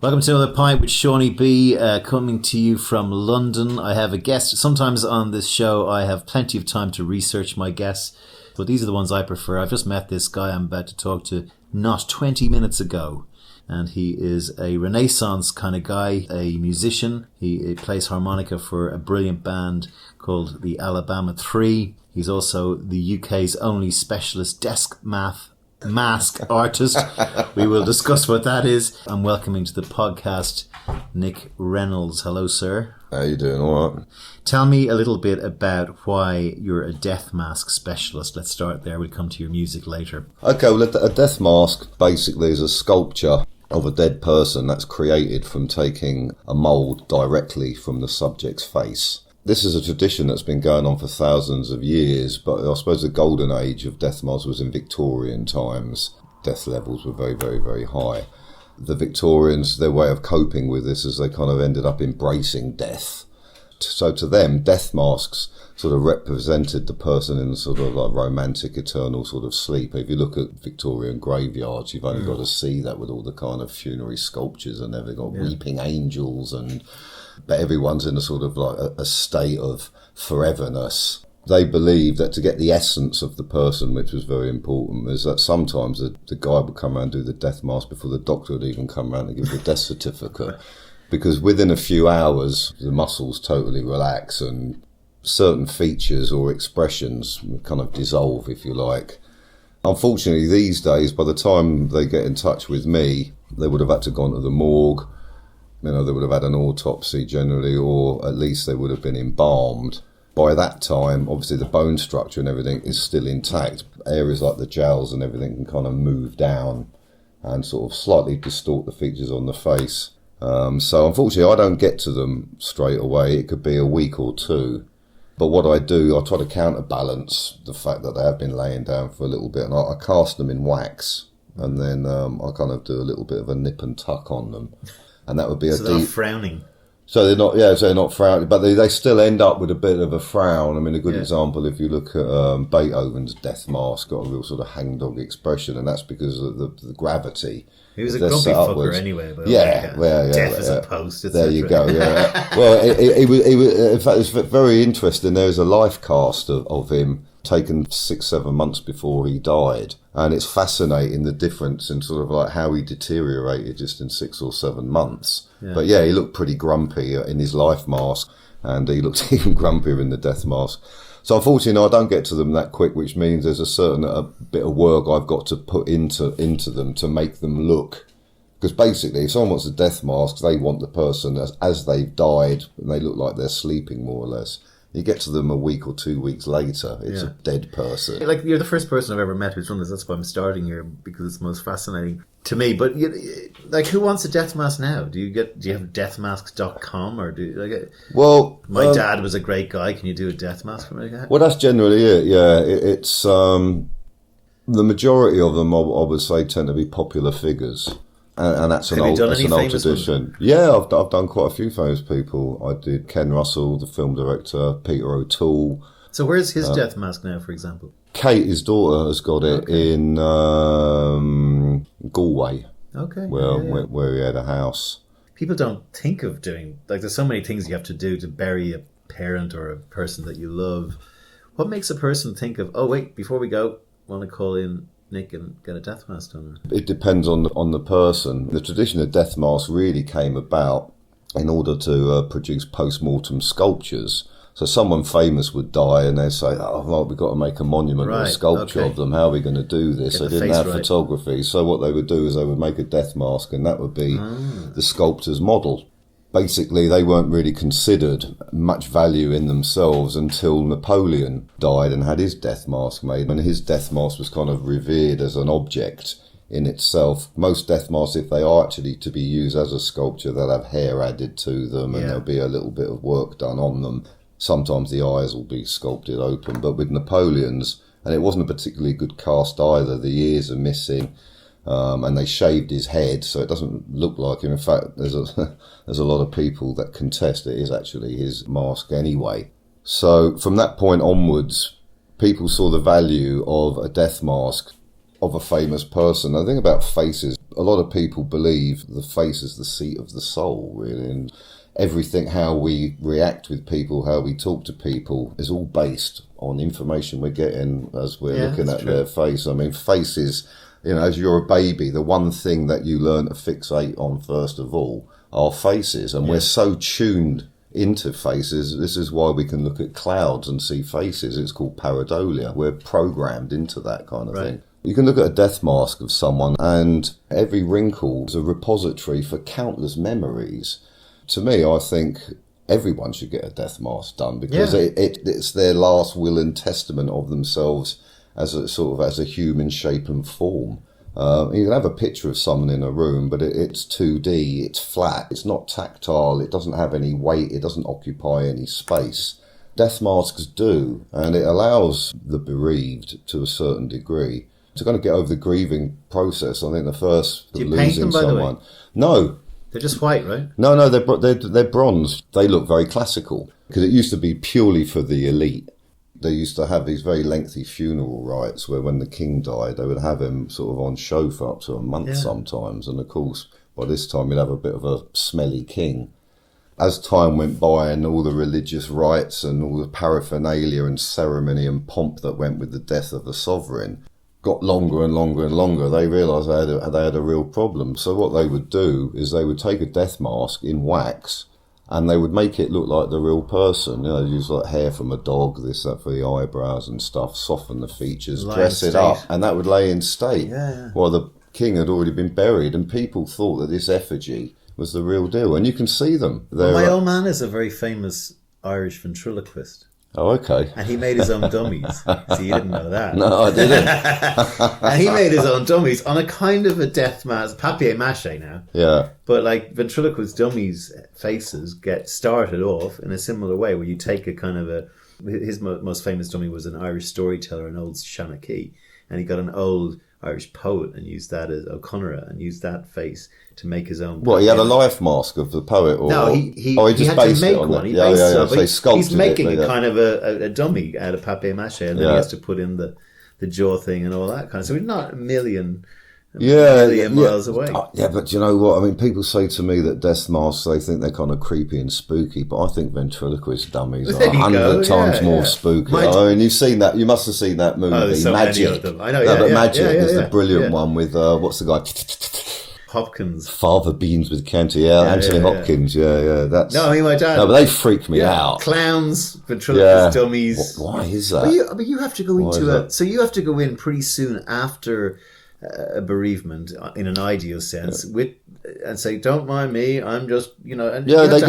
Welcome to another Pint with Seaniebee, coming to you from London. I have a guest. Sometimes on this show I have plenty of time to research my guests, but these are the ones I prefer. I've just met this guy I'm about to talk to not 20 minutes ago, and he is a Renaissance kind of guy, a musician. He plays harmonica for a brilliant band called the Alabama 3. He's also the UK's only specialist desk mask artist. We will discuss what that is. I'm welcoming to the podcast Nick Reynolds. Hello, sir. How you doing? All right. Tell me a little bit about why you're a death mask specialist. Let's start there. We'll come to your music later. Okay, well, a death mask basically is a sculpture of a dead person that's created from taking a mould directly from the subject's face. This is a tradition that's been going on for thousands of years, but I suppose the golden age of death masks was in Victorian times. Death levels were very, very, very high. The Victorians, their way of coping with this is they kind of ended up embracing death. So to them, death masks sort of represented the person in sort of like romantic, eternal sort of sleep. If you look at Victorian graveyards, you've only got to see that with all the kind of funerary sculptures and they've got weeping angels but everyone's in a sort of like a state of foreverness. They believe that to get the essence of the person, which was very important, is that sometimes the guy would come around and do the death mask before the doctor would even come around and give the death certificate. Because within a few hours, the muscles totally relax and certain features or expressions kind of dissolve, if you like. Unfortunately, these days, by the time they get in touch with me, they would have had to gone to the morgue. You know, they would have had an autopsy generally, or at least they would have been embalmed. By that time, obviously the bone structure and everything is still intact. Areas like the jowls and everything can kind of move down and sort of slightly distort the features on the face. So unfortunately, I don't get to them straight away. It could be a week or two. But what I do, I try to counterbalance the fact that they have been laying down for a little bit, and I cast them in wax, and then I kind of do a little bit of a nip and tuck on them. And that would be so they're not frowning. So they're not frowning, but they still end up with a bit of a frown. I mean, a good example, if you look at Beethoven's death mask, got a real sort of hangdog expression, and that's because of the gravity. He was a grumpy fucker anyway. But death as a post, etc. There you go. Yeah. Well, he was. In fact, it's very interesting. There's a life cast of him taken 6-7 months before he died, and it's fascinating the difference in sort of like how he deteriorated just in 6 or 7 months. But yeah, he looked pretty grumpy in his life mask, and he looked even grumpier in the death mask. So unfortunately, I don't get to them that quick, which means there's a certain bit of work I've got to put into them to make them look. Because basically, if someone wants a death mask, they want the person as they've died, and they look like they're sleeping more or less. You get to them a week or 2 weeks later, it's a dead person. Like, you're the first person I've ever met who's done this. That's why I'm starting here, because it's most fascinating to me. But like, who wants a death mask now? Do you have deathmasks.com or Well, my dad was a great guy. Can you do a death mask for me? Well, that's generally it. Yeah, it's the majority of them, I would say, tend to be popular figures. And that's an old tradition. Yeah, I've done quite a few famous people. I did Ken Russell, the film director, Peter O'Toole. So where's his death mask now, for example? Kate, his daughter, has got it in Galway. Okay. Where he had a house. People don't think of doing, like, there's so many things you have to do to bury a parent or a person that you love. What makes a person think of, oh wait, before we go, I want to call in Nick and get a death mask done? It depends on the person. The tradition of death masks really came about in order to produce post-mortem sculptures. So someone famous would die and they'd say, oh, well, we've got to make a monument or a sculpture of them. How are we going to do this? They didn't have photography. So what they would do is they would make a death mask, and that would be the sculptor's model. Basically, they weren't really considered much value in themselves until Napoleon died and had his death mask made. And his death mask was kind of revered as an object in itself. Most death masks, if they are actually to be used as a sculpture, they'll have hair added to them and there'll be a little bit of work done on them. Sometimes the eyes will be sculpted open. But with Napoleon's, and it wasn't a particularly good cast either, the ears are missing. And they shaved his head, so it doesn't look like him. In fact, there's a lot of people that contest it is actually his mask anyway. So from that point onwards, people saw the value of a death mask of a famous person. The thing about faces, A lot of people believe the face is the seat of the soul, really, and everything, how we react with people, how we talk to people, is all based on information we're getting as we're looking at their face. I mean, faces, as you're a baby, the one thing that you learn to fixate on first of all are faces, and we're so tuned into faces. This is why we can look at clouds and see faces. It's called pareidolia. We're programmed into that kind of thing. You can look at a death mask of someone, and every wrinkle is a repository for countless memories. To me, I think everyone should get a death mask done, because it's their last will and testament of themselves as a human shape and form. You can have a picture of someone in a room, but it's 2D, it's flat, it's not tactile, it doesn't have any weight, it doesn't occupy any space. Death masks do, and it allows the bereaved to a certain degree to kind of get over the grieving process. I think the first do you losing paint them, by someone. The way? No. They're just white, right? No, they're bronze. They look very classical, because it used to be purely for the elite. They used to have these very lengthy funeral rites where when the king died, they would have him sort of on show for up to a month sometimes. And of course, by this time, you'd have a bit of a smelly king. As time went by and all the religious rites and all the paraphernalia and ceremony and pomp that went with the death of the sovereign got longer and longer and longer, they realised they had a real problem. So what they would do is they would take a death mask in wax, and they would make it look like the real person. Use like hair from a dog, this, that for the eyebrows and stuff, soften the features, dress it up, and that would lay in state. While the king had already been buried, and people thought that this effigy was the real deal. And you can see them. Well, my old man is a very famous Irish ventriloquist. Oh, okay. And he made his own dummies. So you didn't know that. No, I didn't. And he made his own dummies on a kind of a death mask, papier-mâché now. Yeah. But like ventriloquist dummies' faces get started off in a similar way, where you take a kind of his most famous dummy was an Irish storyteller, an old Shanachie, and he got an old Irish poet and used that as O'Connor and used that face to make his own. What, he had a life mask of the poet? Or, no, he just had based to make it on one. He sculpted he's making it, a kind of a dummy out of papier-mâché, and then he has to put in the jaw thing and all that kind of. So he's not a million miles away. Yeah, but you know what? I mean, people say to me that death masks, they think they're kind of creepy and spooky, but I think ventriloquist dummies are 100 times more spooky. I mean, you've seen that. You must have seen that movie, there's so Magic. many of them. I know. But Magic is the brilliant one with what's the guy? Hopkins. Father Beans with Canty. Anthony Hopkins. Yeah. That's. No, I mean my dad. No, but they freak me out. Clowns, ventriloquist dummies. Why is that? But you have to go into so you have to go in pretty soon after a bereavement, in an ideal sense, and say, "Don't mind me, I'm just, And they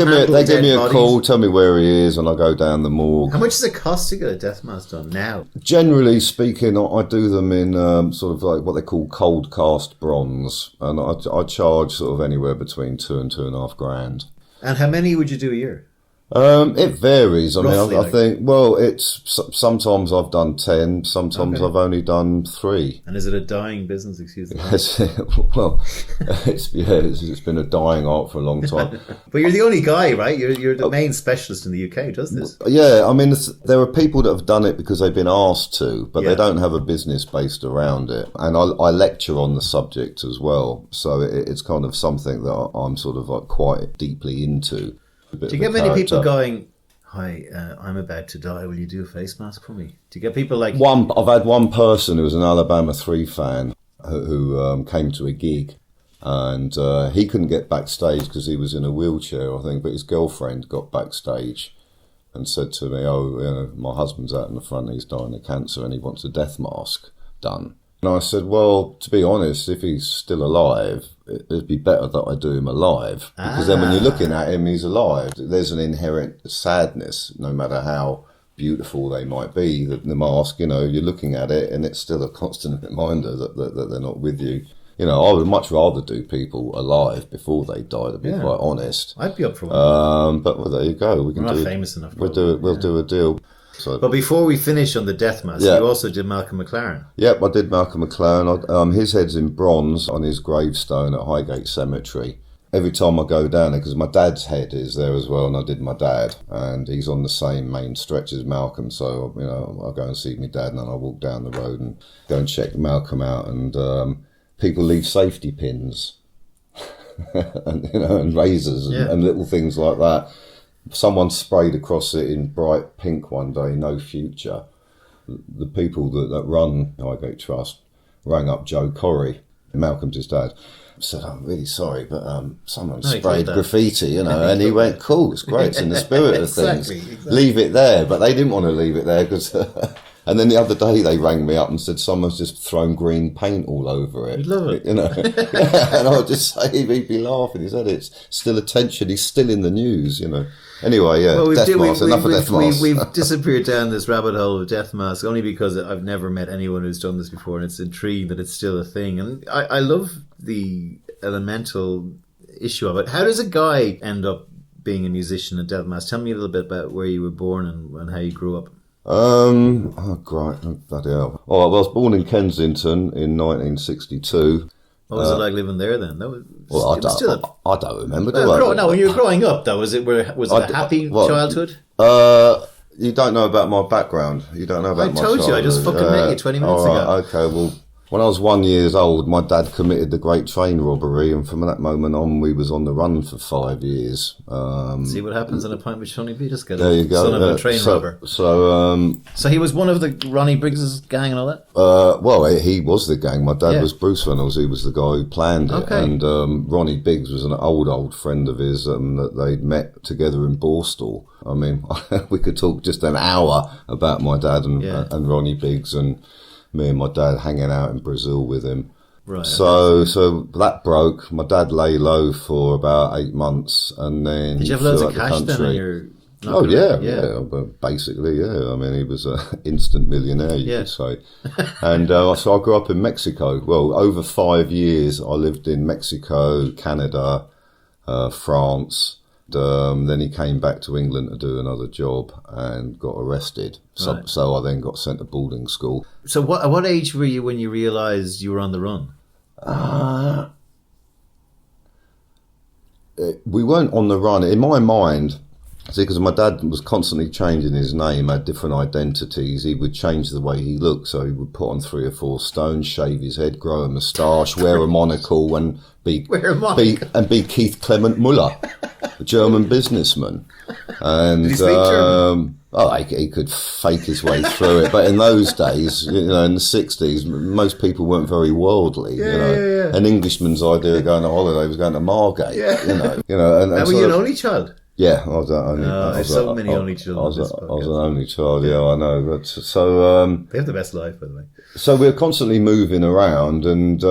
give me a call, tell me where he is, and I go down the morgue. How much does it cost to get a death mask done now? Generally speaking, I do them in sort of like what they call cold cast bronze, and I charge sort of anywhere between $2,000 and $2,500. And how many would you do a year? It varies. Roughly, I think, well, it's sometimes I've done 10, sometimes I've only done 3. And is it a dying business? Excuse me. Well, it's been a dying art for a long time. But you're the only guy, right? You're the main specialist in the UK who does this. Yeah, I mean, there are people that have done it because they've been asked to, but they don't have a business based around it. And I lecture on the subject as well, so it's kind of something that I'm sort of like quite deeply into. Do you get many people going, "Hi, I'm about to die. Will you do a face mask for me?" Do you get people like I've had one person who was an Alabama 3 fan who came to a gig, and he couldn't get backstage because he was in a wheelchair, I think. But his girlfriend got backstage and said to me, my husband's out in the front. He's dying of cancer, and he wants a death mask done. And I said, well, to be honest, if he's still alive, it'd be better that I do him alive. Because then when you're looking at him, he's alive. There's an inherent sadness, no matter how beautiful they might be. The mask, you're looking at it, and it's still a constant reminder that they're not with you. I would much rather do people alive before they die, to be quite honest. I'd be up for one. But there you go. We're not famous enough. We'll do a deal. So, but before we finish on the death mask, you also did Malcolm McLaren. Yep, I did Malcolm McLaren. His head's in bronze on his gravestone at Highgate Cemetery. Every time I go down there, because my dad's head is there as well, and I did my dad, and he's on the same main stretch as Malcolm, so I'll go and see my dad, and then I walk down the road and go and check Malcolm out, and people leave safety pins and razors and little things like that. Someone sprayed across it in bright pink one day, no future. The people that run Highgate Trust rang up Joe Corrie, Malcolm's his dad, said, I'm really sorry, but someone sprayed graffiti, and he went, cool, it's great, it's in the spirit of things. Exactly. Leave it there. But they didn't want to leave it there because... And then the other day they rang me up and said someone's just thrown green paint all over it. You'd love it. And I would just say, he'd be laughing. He said it's still attention. He's still in the news, Anyway, yeah, well, death masks, enough of death masks. We've disappeared down this rabbit hole of death masks only because I've never met anyone who's done this before, and it's intriguing that it's still a thing. And I love the elemental issue of it. How does a guy end up being a musician at death mask? Tell me a little bit about where you were born and how you grew up. Bloody hell. All right, well, I was born in Kensington in 1962. What was it like living there then? I don't remember. When you were growing up, though, was it a happy childhood? You don't know about my background. You don't know about my childhood. I told you, I just fucking met you 20 minutes ago. Okay, well, when I was 1 year old, my dad committed the Great Train Robbery, and from that moment on, we was on the run for 5 years. See what happens in a pint with Seaniebee. Just get there you go. Son of a train robber. So he was one of the Ronnie Briggs's gang and all that. Well, he was the gang. My dad was Bruce Reynolds. He was the guy who planned it, and Ronnie Biggs was an old friend of his that they'd met together in Borstal. I mean, we could talk just an hour about my dad and Ronnie Biggs and me and my dad hanging out in Brazil with him. Right. So that broke. My dad lay low for about 8 months, and then did you have loads of cash then? In your But basically, yeah. I mean, he was an instant millionaire, you could say. And so I grew up in Mexico. Well, over 5 years, I lived in Mexico, Canada, France. Then he came back to England to do another job and got arrested. So I then got sent to boarding school. So at what age were you when you realised you were on the run? We weren't on the run. In my mind, because my dad was constantly changing his name, had different identities. He would change the way he looked. So he would put on 3 or 4 stones, shave his head, grow a moustache, wear a monocle, and be Keith Clement Muller, a German businessman. And did he speak German? He could fake his way through it. But in those days, in the 60s, most people weren't very worldly. An Englishman's idea of going on holiday was going to Margate. And were you an only child? Yeah, I was only. There's so many only children. I was an only child. Yeah, I know. But so they have the best life, by the way. So we were constantly moving around, and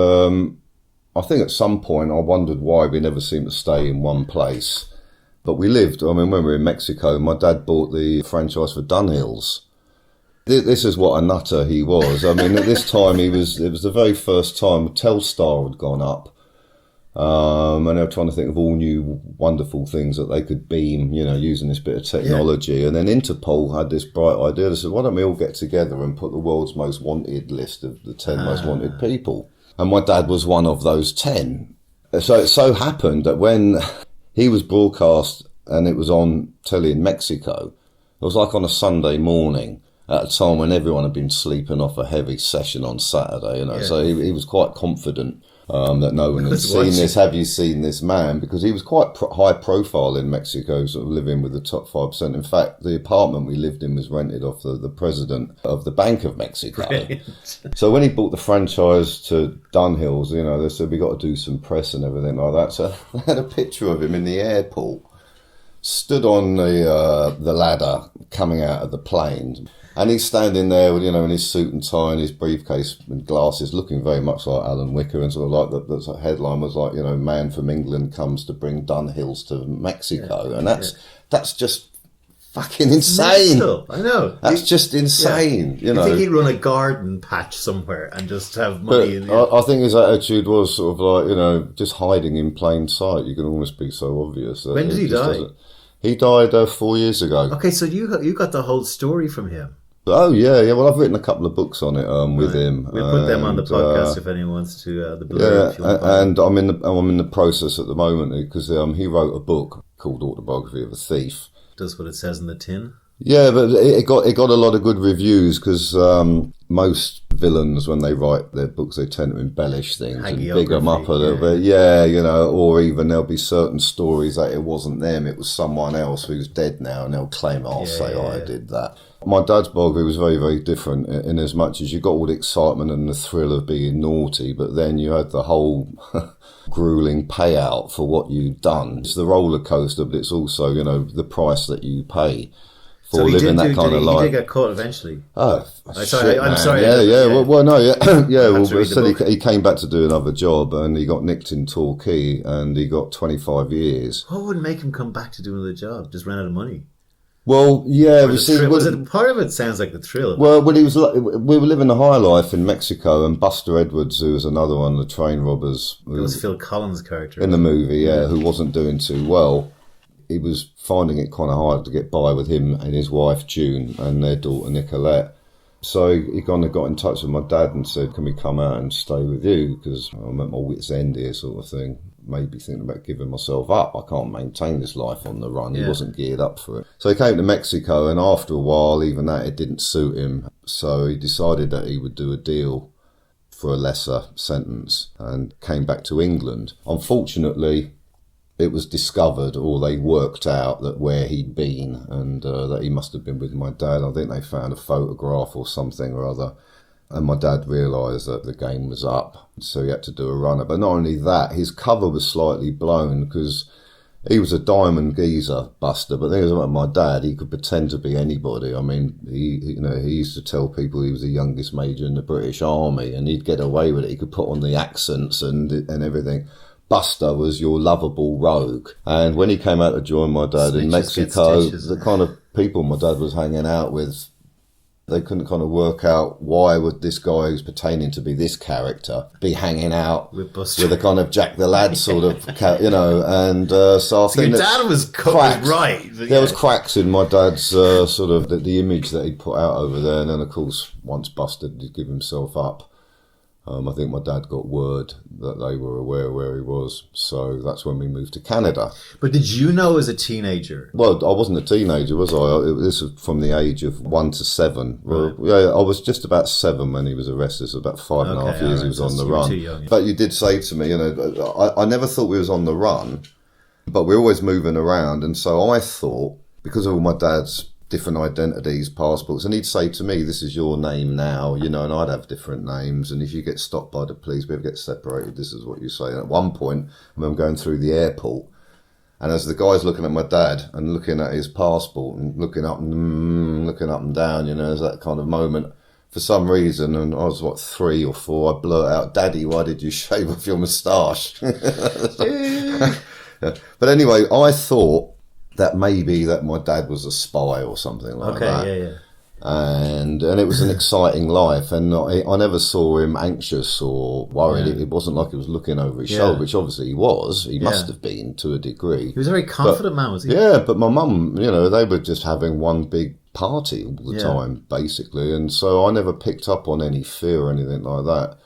I think at some point I wondered why we never seemed to stay in one place. But we lived. I mean, when we were in Mexico, my dad bought the franchise for Dunhills. This is what a nutter he was. I mean, at this time it was the very first time Telstar had gone up. And they were trying to think of all new wonderful things that they could beam, using this bit of technology. Yeah. And then Interpol had this bright idea. They said, why don't we all get together and put the world's most wanted list of the 10 most wanted people? And my dad was one of those 10. So it so happened that when he was broadcast and it was on telly in Mexico, it was like on a Sunday morning at a time when everyone had been sleeping off a heavy session on Saturday, So he was quite confident that no one had seen this. Have you seen this man? Because he was quite high profile in Mexico, sort of living with the top 5%. In fact, the apartment we lived in was rented off the president of the Bank of Mexico. Brilliant. So when he bought the franchise to Dunhills, they said, we got to do some press and everything like that. So they had a picture of him in the airport, stood on the ladder coming out of the plane. And he's standing there with, in his suit and tie and his briefcase and glasses, looking very much like Alan Wicker, and sort of like the sort of headline was like, man from England comes to bring Dunhills to Mexico. Yeah, and that's just fucking insane. I know. That's just insane, You think he'd run a garden patch somewhere and just have money in I think his attitude was sort of like, just hiding in plain sight. You can almost be so obvious. When did he die? He died 4 years ago. Okay, so you got the whole story from him. Oh yeah. Well, I've written a couple of books on it with him. We'll put them on the podcast if anyone wants to. The blurb. Yeah, and I'm in the process at the moment because he wrote a book called Autobiography of a Thief. Does what it says in the tin. Yeah, but it got a lot of good reviews because most villains, when they write their books, they tend to embellish things and big them up a little bit. Yeah, or even there'll be certain stories that it wasn't them, it was someone else who's dead now, and they'll claim, I did that. My dad's biography was very, very different in as much as you got all the excitement and the thrill of being naughty, but then you had the whole grueling payout for what you'd done. It's the roller coaster, but it's also, the price that you pay for living that kind of life. He did get caught eventually. Oh, I'm sorry. Yeah. Well, no, yeah. Well, said he came back to do another job and he got nicked in Torquay and he got 25 years. What would make him come back to do another job? Just ran out of money? Well, yeah. Part of it sounds like the thrill. Well, we were living the high life in Mexico, and Buster Edwards, who was another one of the train robbers. It was Phil Collins' character. In the movie, who wasn't doing too well. He was finding it kind of hard to get by with him and his wife June and their daughter Nicolette. So he kind of got in touch with my dad and said, can we come out and stay with you? Because I'm at my wit's end here, sort of thing. Maybe thinking about giving myself up. I can't maintain this life on the run. He wasn't geared up for it. So he came to Mexico, and after a while, even that, it didn't suit him. So he decided that he would do a deal for a lesser sentence and came back to England. Unfortunately, it was discovered, or they worked out, that where he'd been and that he must have been with my dad. I think they found a photograph or something or other. And my dad realised that the game was up, so he had to do a runner. But not only that, his cover was slightly blown because he was a diamond geezer buster. But the thing is about my dad, he could pretend to be anybody. I mean, he used to tell people he was the youngest major in the British Army, and he'd get away with it. He could put on the accents and everything. Buster was your lovable rogue. And when he came out to join my dad in Mexico, the kind of people my dad was hanging out with, they couldn't kind of work out why would this guy who's pertaining to be this character be hanging out with a kind of Jack the Lad sort of, and so I think your dad was right. There was cracks in my dad's sort of the image that he put out over there, and then of course once Buster did give himself up, I think my dad got word that they were aware where he was, so that's when we moved to Canada. But did you know as a teenager? Well, I wasn't a teenager, was I? This was from the age of 1 to 7. Right. Well, I was just about 7 when he was arrested, so about 5.5 years he was on the run. Young, But you did say to me, I never thought we was on the run, but we're always moving around, and so I thought, because of all my dad's different identities, passports, and he'd say to me, this is your name now, and I'd have different names, and if you get stopped by the police, we ever get separated, this is what you say. And at one point, when I'm going through the airport, and as the guy's looking at my dad and looking at his passport and looking up and down, there's that kind of moment. For some reason, and I was 3 or 4, I blurt out, "Daddy, why did you shave off your moustache?" But anyway, I thought that maybe that my dad was a spy or something like that. Yeah. And it was an exciting life, and I never saw him anxious or worried. Yeah. It wasn't like he was looking over his shoulder, which obviously he was. He must have been to a degree. He was a very confident man, was he? Yeah, but my mum, they were just having one big party all the time, basically. And so I never picked up on any fear or anything like that.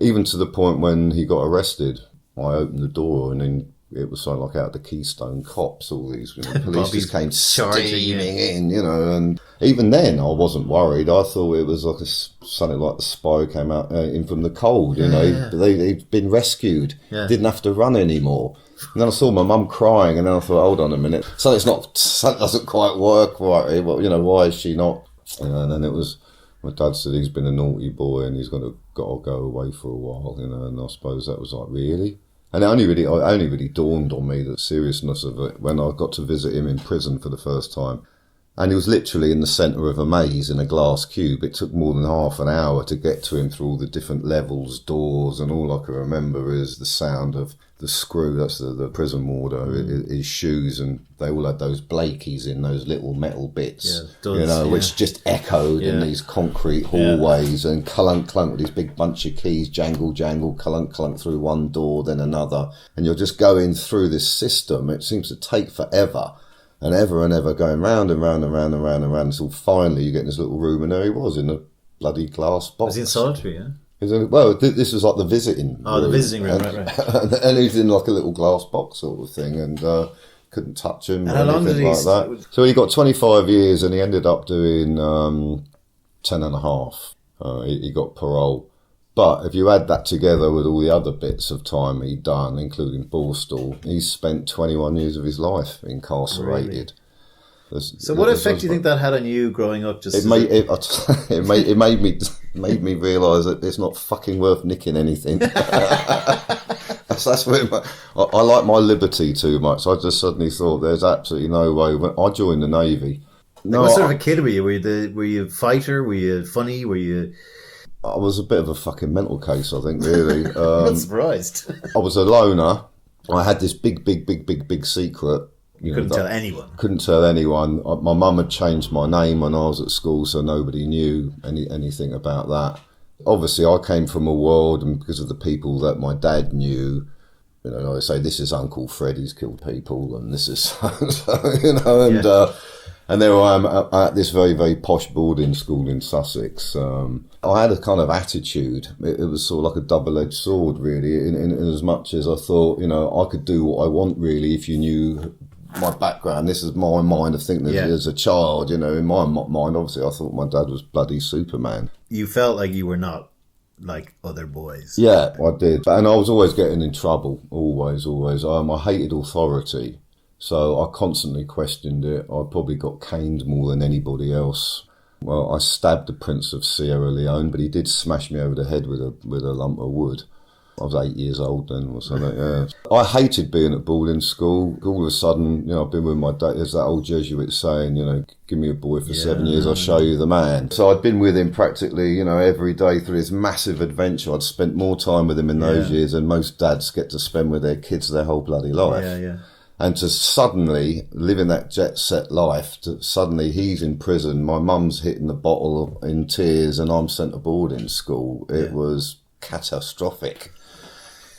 Even to the point when he got arrested, I opened the door and then it was something like out of the Keystone Cops, all these police just came steaming in, and even then I wasn't worried. I thought it was like something like the spy came out in from the cold, They'd been rescued, didn't have to run anymore. And then I saw my mum crying, and then I thought, hold on a minute, something doesn't quite work right. Well, why is she not? And then it was, my dad said he's been a naughty boy and he's got to go away for a while, and I suppose that was like, really? And it only really dawned on me the seriousness of it when I got to visit him in prison for the first time. And he was literally in the centre of a maze in a glass cube. It took more than half an hour to get to him through all the different levels, doors, and all I can remember is the sound of the screw, that's the prison warder, his shoes, and they all had those Blakeys in those little metal bits, which just echoed in these concrete hallways, and clunk, clunk with this big bunch of keys, jangle, jangle, clunk, clunk through one door, then another. And you're just going through this system. It seems to take forever. And ever going round and round and round and round and round until finally you get in this little room, and there he was in a bloody glass box. Was he in solitary, yeah? Well, this was like the visiting room. Oh, the visiting room, right. And he's in like a little glass box sort of thing. And couldn't touch him And or how long anything did he like that. So he got 25 years and he ended up doing 10 and a half. He got parole. But if you add that together with all the other bits of time he'd done, including Borstal, he spent 21 years of his life incarcerated. Really? So what effect do you think that had on you growing up? It made me realise that it's not fucking worth nicking anything. That's where I like my liberty too much. I just suddenly thought there's absolutely no way. When I joined the Navy. No, what sort of a kid were you? Were you a fighter? Were you funny? Were you? I was a bit of a fucking mental case, I think, really. I'm not surprised. I was a loner. I had this big secret. You couldn't tell anyone. Couldn't tell anyone. My mum had changed my name when I was at school, so nobody knew anything about that. Obviously, I came from a world, and because of the people that my dad knew, you know, I say, this is Uncle Fred, he's killed people, and this is so, you know, and and there I am at this very, very posh boarding school in Sussex. I had a kind of attitude. It was sort of like a double-edged sword, really, in as much as I thought, you know, I could do what I want, really, if you knew my background. This is my mind of thinking as a child, you know, in my mind, obviously, I thought my dad was bloody Superman. You felt like you were not like other boys. Yeah, I did. And I was always getting in trouble, always. I hated authority. So I constantly questioned it. I probably got caned more than anybody else. Well, I stabbed the Prince of Sierra Leone, but he did smash me over the head with a lump of wood. I was 8 years old then or something, yeah. I hated being at boarding school. All of a sudden, you know, I've been with my dad. There's that old Jesuit saying, you know, give me a boy for 7 years, I'll show you the man. So I'd been with him practically, you know, every day through this massive adventure. I'd spent more time with him in those years than most dads get to spend with their kids their whole bloody life. And to suddenly live in that jet-set life, to suddenly he's in prison, my mum's hitting the bottle in tears, and I'm sent to boarding school. It was catastrophic.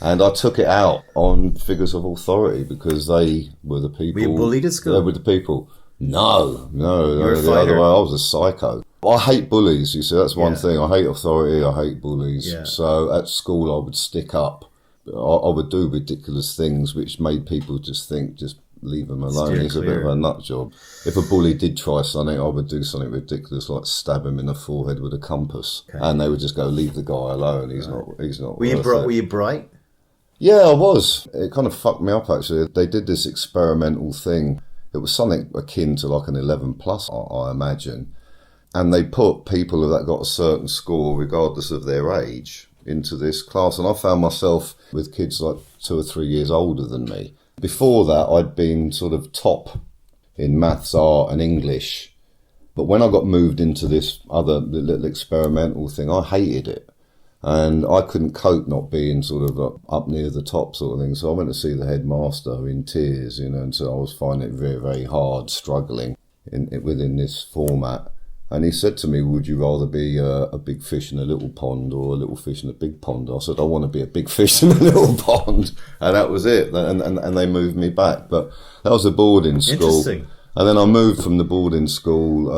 And I took it out on figures of authority because they were the people. Were you bullied at school? They were the people. No. You're a the fighter. other way. I was a psycho. I hate bullies, you see, that's one thing. I hate authority, I hate bullies. Yeah. So at school I would stick up. I would do ridiculous things which made people just think, just leave him alone. He's a bit of a nut job. If a bully did try something, I would do something ridiculous like stab him in the forehead with a compass. Okay. And they would just go, leave the guy alone. He's not Were you bright? Yeah, I was. It kind of fucked me up, actually. They did this experimental thing. It was something akin to like an 11 plus, I imagine. And they put people that got a certain score, regardless of their age, into this class. And I found myself with kids like 2 or 3 years older than me. Before that, I'd been sort of top in maths, art and English. But when I got moved into this other little experimental thing, I hated it. And I couldn't cope not being sort of up near the top sort of thing. So I went to see the headmaster in tears, you know, and so I was finding it very, very hard, struggling within this format. And he said to me, would you rather be a big fish in a little pond or a little fish in a big pond? I said, I want to be a big fish in a little pond. And that was it. And they moved me back. But that was a boarding school. Interesting. And then I moved from the boarding school.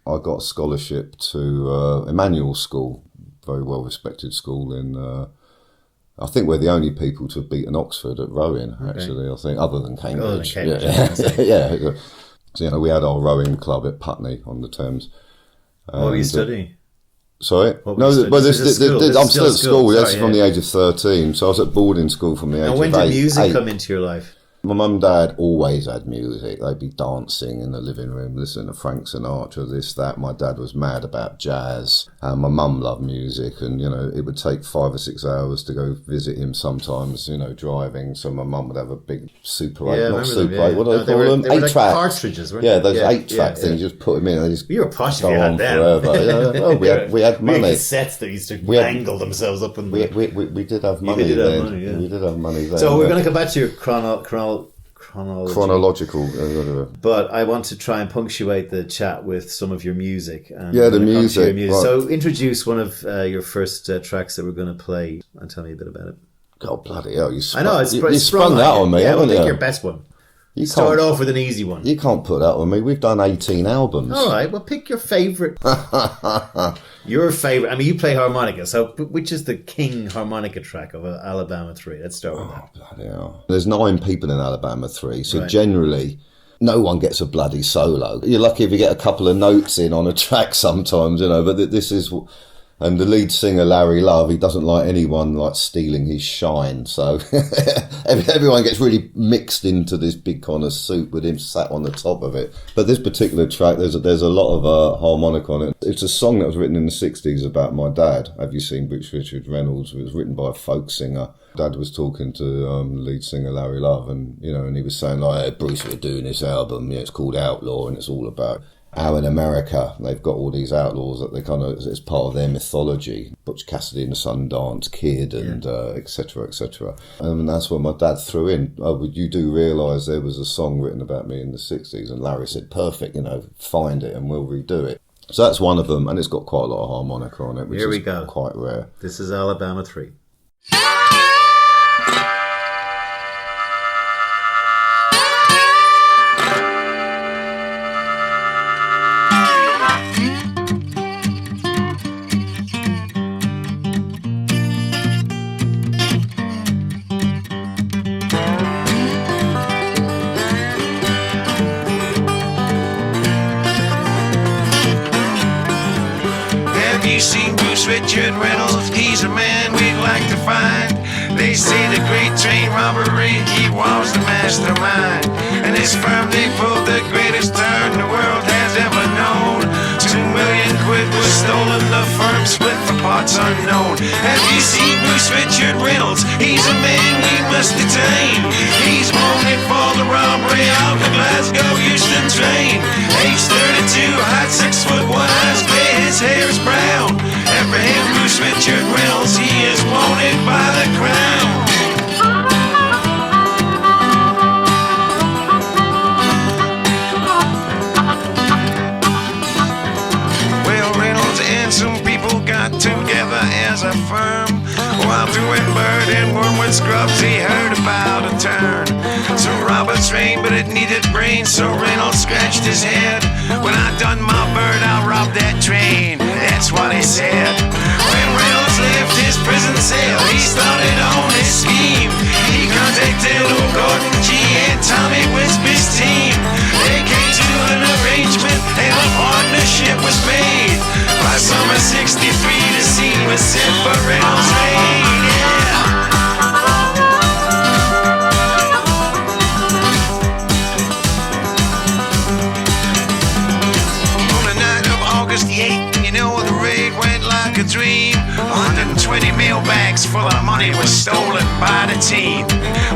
I got a scholarship to Emmanuel School, very well-respected school in, I think we're the only people to have beaten Oxford at rowing, actually, I think, other than Cambridge. Yeah. So, you know, we had our rowing club at Putney on the Thames. What were you studying? Sorry? I'm still at school. That's from the age of 13. So I was at boarding school from the age of 8. And when did music come into your life? My mum and dad always had music. They'd be dancing in the living room, listening to Frank Sinatra, this, that. My dad was mad about jazz. And my mum loved music. And, you know, it would take 5 or 6 hours to go visit him sometimes, you know, driving. So my mum would have a big Super 8, not Super 8, what do they call them? They were 8 like tracks. cartridges, weren't they? Those 8-track things, you just put them in and just you were posh go if you had on them. forever. Well, we had money. We had cassettes that used to mangle themselves up. In we did have money then. We did have money then. So we're going to come back to your chronological. But I want to try and punctuate the chat with some of your music. And the music. Right. So introduce one of your first tracks that we're going to play and tell me a bit about it. God bloody hell! You I know, you sprung that on me, yeah, haven't pick you? your best one. Start off with an easy one. You can't put that on me. We've done 18 albums. All right, well, pick your favourite. Your favourite. I mean, you play harmonica, so which is the king harmonica track of Alabama 3? Let's start with that. Bloody hell. There's 9 people in Alabama 3, so generally no one gets a bloody solo. You're lucky if you get a couple of notes in on a track sometimes, but this is... And the lead singer, Larry Love, he doesn't like anyone stealing his shine. So everyone gets really mixed into this big kind of soup with him sat on the top of it. But this particular track, there's a lot of harmonica on it. It's a song that was written in the 60s about my dad. Have you seen Bruce Richard Reynolds? It was written by a folk singer. Dad was talking to the lead singer, Larry Love, and he was saying, hey, Bruce, we're doing this album. It's called Outlaw, and it's all about how in America they've got all these outlaws that they kind of, it's part of their mythology. Butch Cassidy and the Sundance Kid and et cetera, et cetera. And that's what my dad threw in. Oh, but you do realise there was a song written about me in the 60s, and Larry said, perfect, find it and we'll redo it. So that's one of them, and it's got quite a lot of harmonica on it, which Here we is go. Quite rare. This is Alabama 3. Richard Reynolds, he's a man we'd like to find. They say the Great Train Robbery, he was the mastermind. And his firm, they pulled the greatest turn the world has ever known. 2 million quid was stolen, the firm split for parts unknown. Have you seen Bruce Richard Reynolds? He's a man we must detain. He's wanted for the robbery of the Glasgow Euston train. Age 32, height 6'1", eyes gray, his hair is brown. Apprehend Bruce Richard Reynolds, he is wanted by the crown. Well, Reynolds and some people got together as a firm. While doing bird and wormwood scrubs, he heard about a turn. So rob a train, but it needed brains, so Reynolds scratched his head. When I done my bird, I'll rob that train. That's what he said. When Reynolds left his prison cell, he started on his scheme. He contacted old Gordon G and Tommy Wisby's team. They came to an arrangement and a partnership was made. By summer '63, the scene was set for Reynolds' reign. A dream. 120 mailbags full of money was stolen by the team.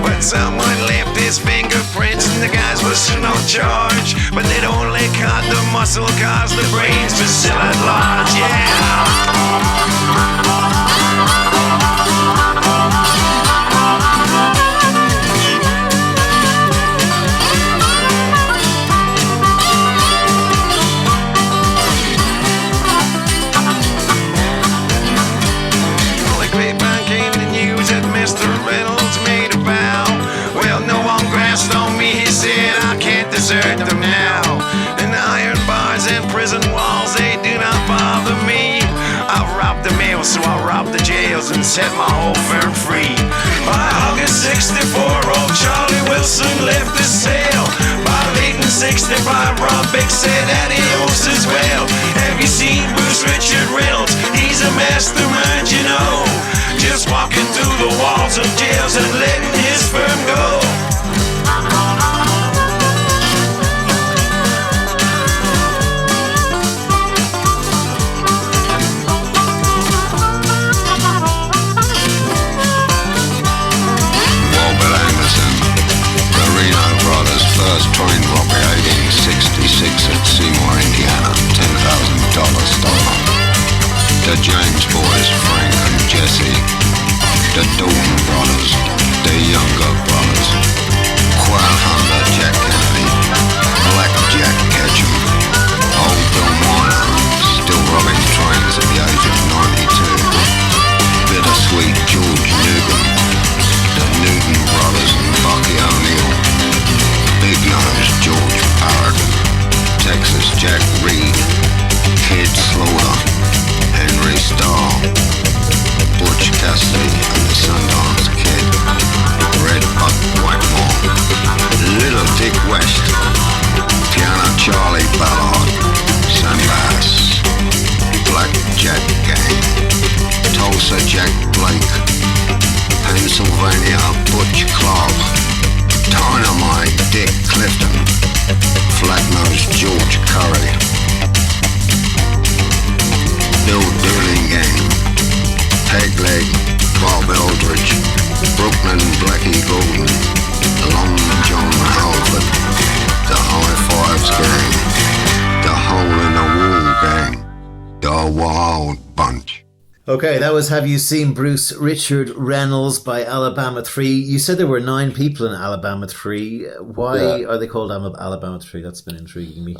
But someone left his fingerprints and the guys were still on charge. But they'd only caught the muscle cause the brains were still at large. Mr. Reynolds made a vow. Well, no one grasped on me, he said, I can't desert them now. And the iron bars and prison walls, they do not bother me. I'll rob the mail, so I'll rob the jails and set my whole firm free. By August '64, old Charlie Wilson left the cell. By late in '65, Rob Bick said that he owes as well. Have you seen Bruce Richard Reynolds? He's a mastermind, just walking through the walls of jails and letting his firm go. Walbert Anderson, the Reno brothers' first train robbery, 1866 at Seymour, Indiana, $10,000 stolen. The James boys, Frank and Jesse, the Dalton brothers, the younger brothers, Quail Hunter Jack Kennedy, Black Jack Ketchum, old Bill Miner, still robbing trains at the age of 92, Bittersweet George Newcomb, the Newton brothers and Bucky O'Neill, Big lunch. Okay, that was Have You Seen Bruce Richard Reynolds by Alabama 3. You said there were 9 people in Alabama 3. Why are they called Alabama 3? That's been intriguing me.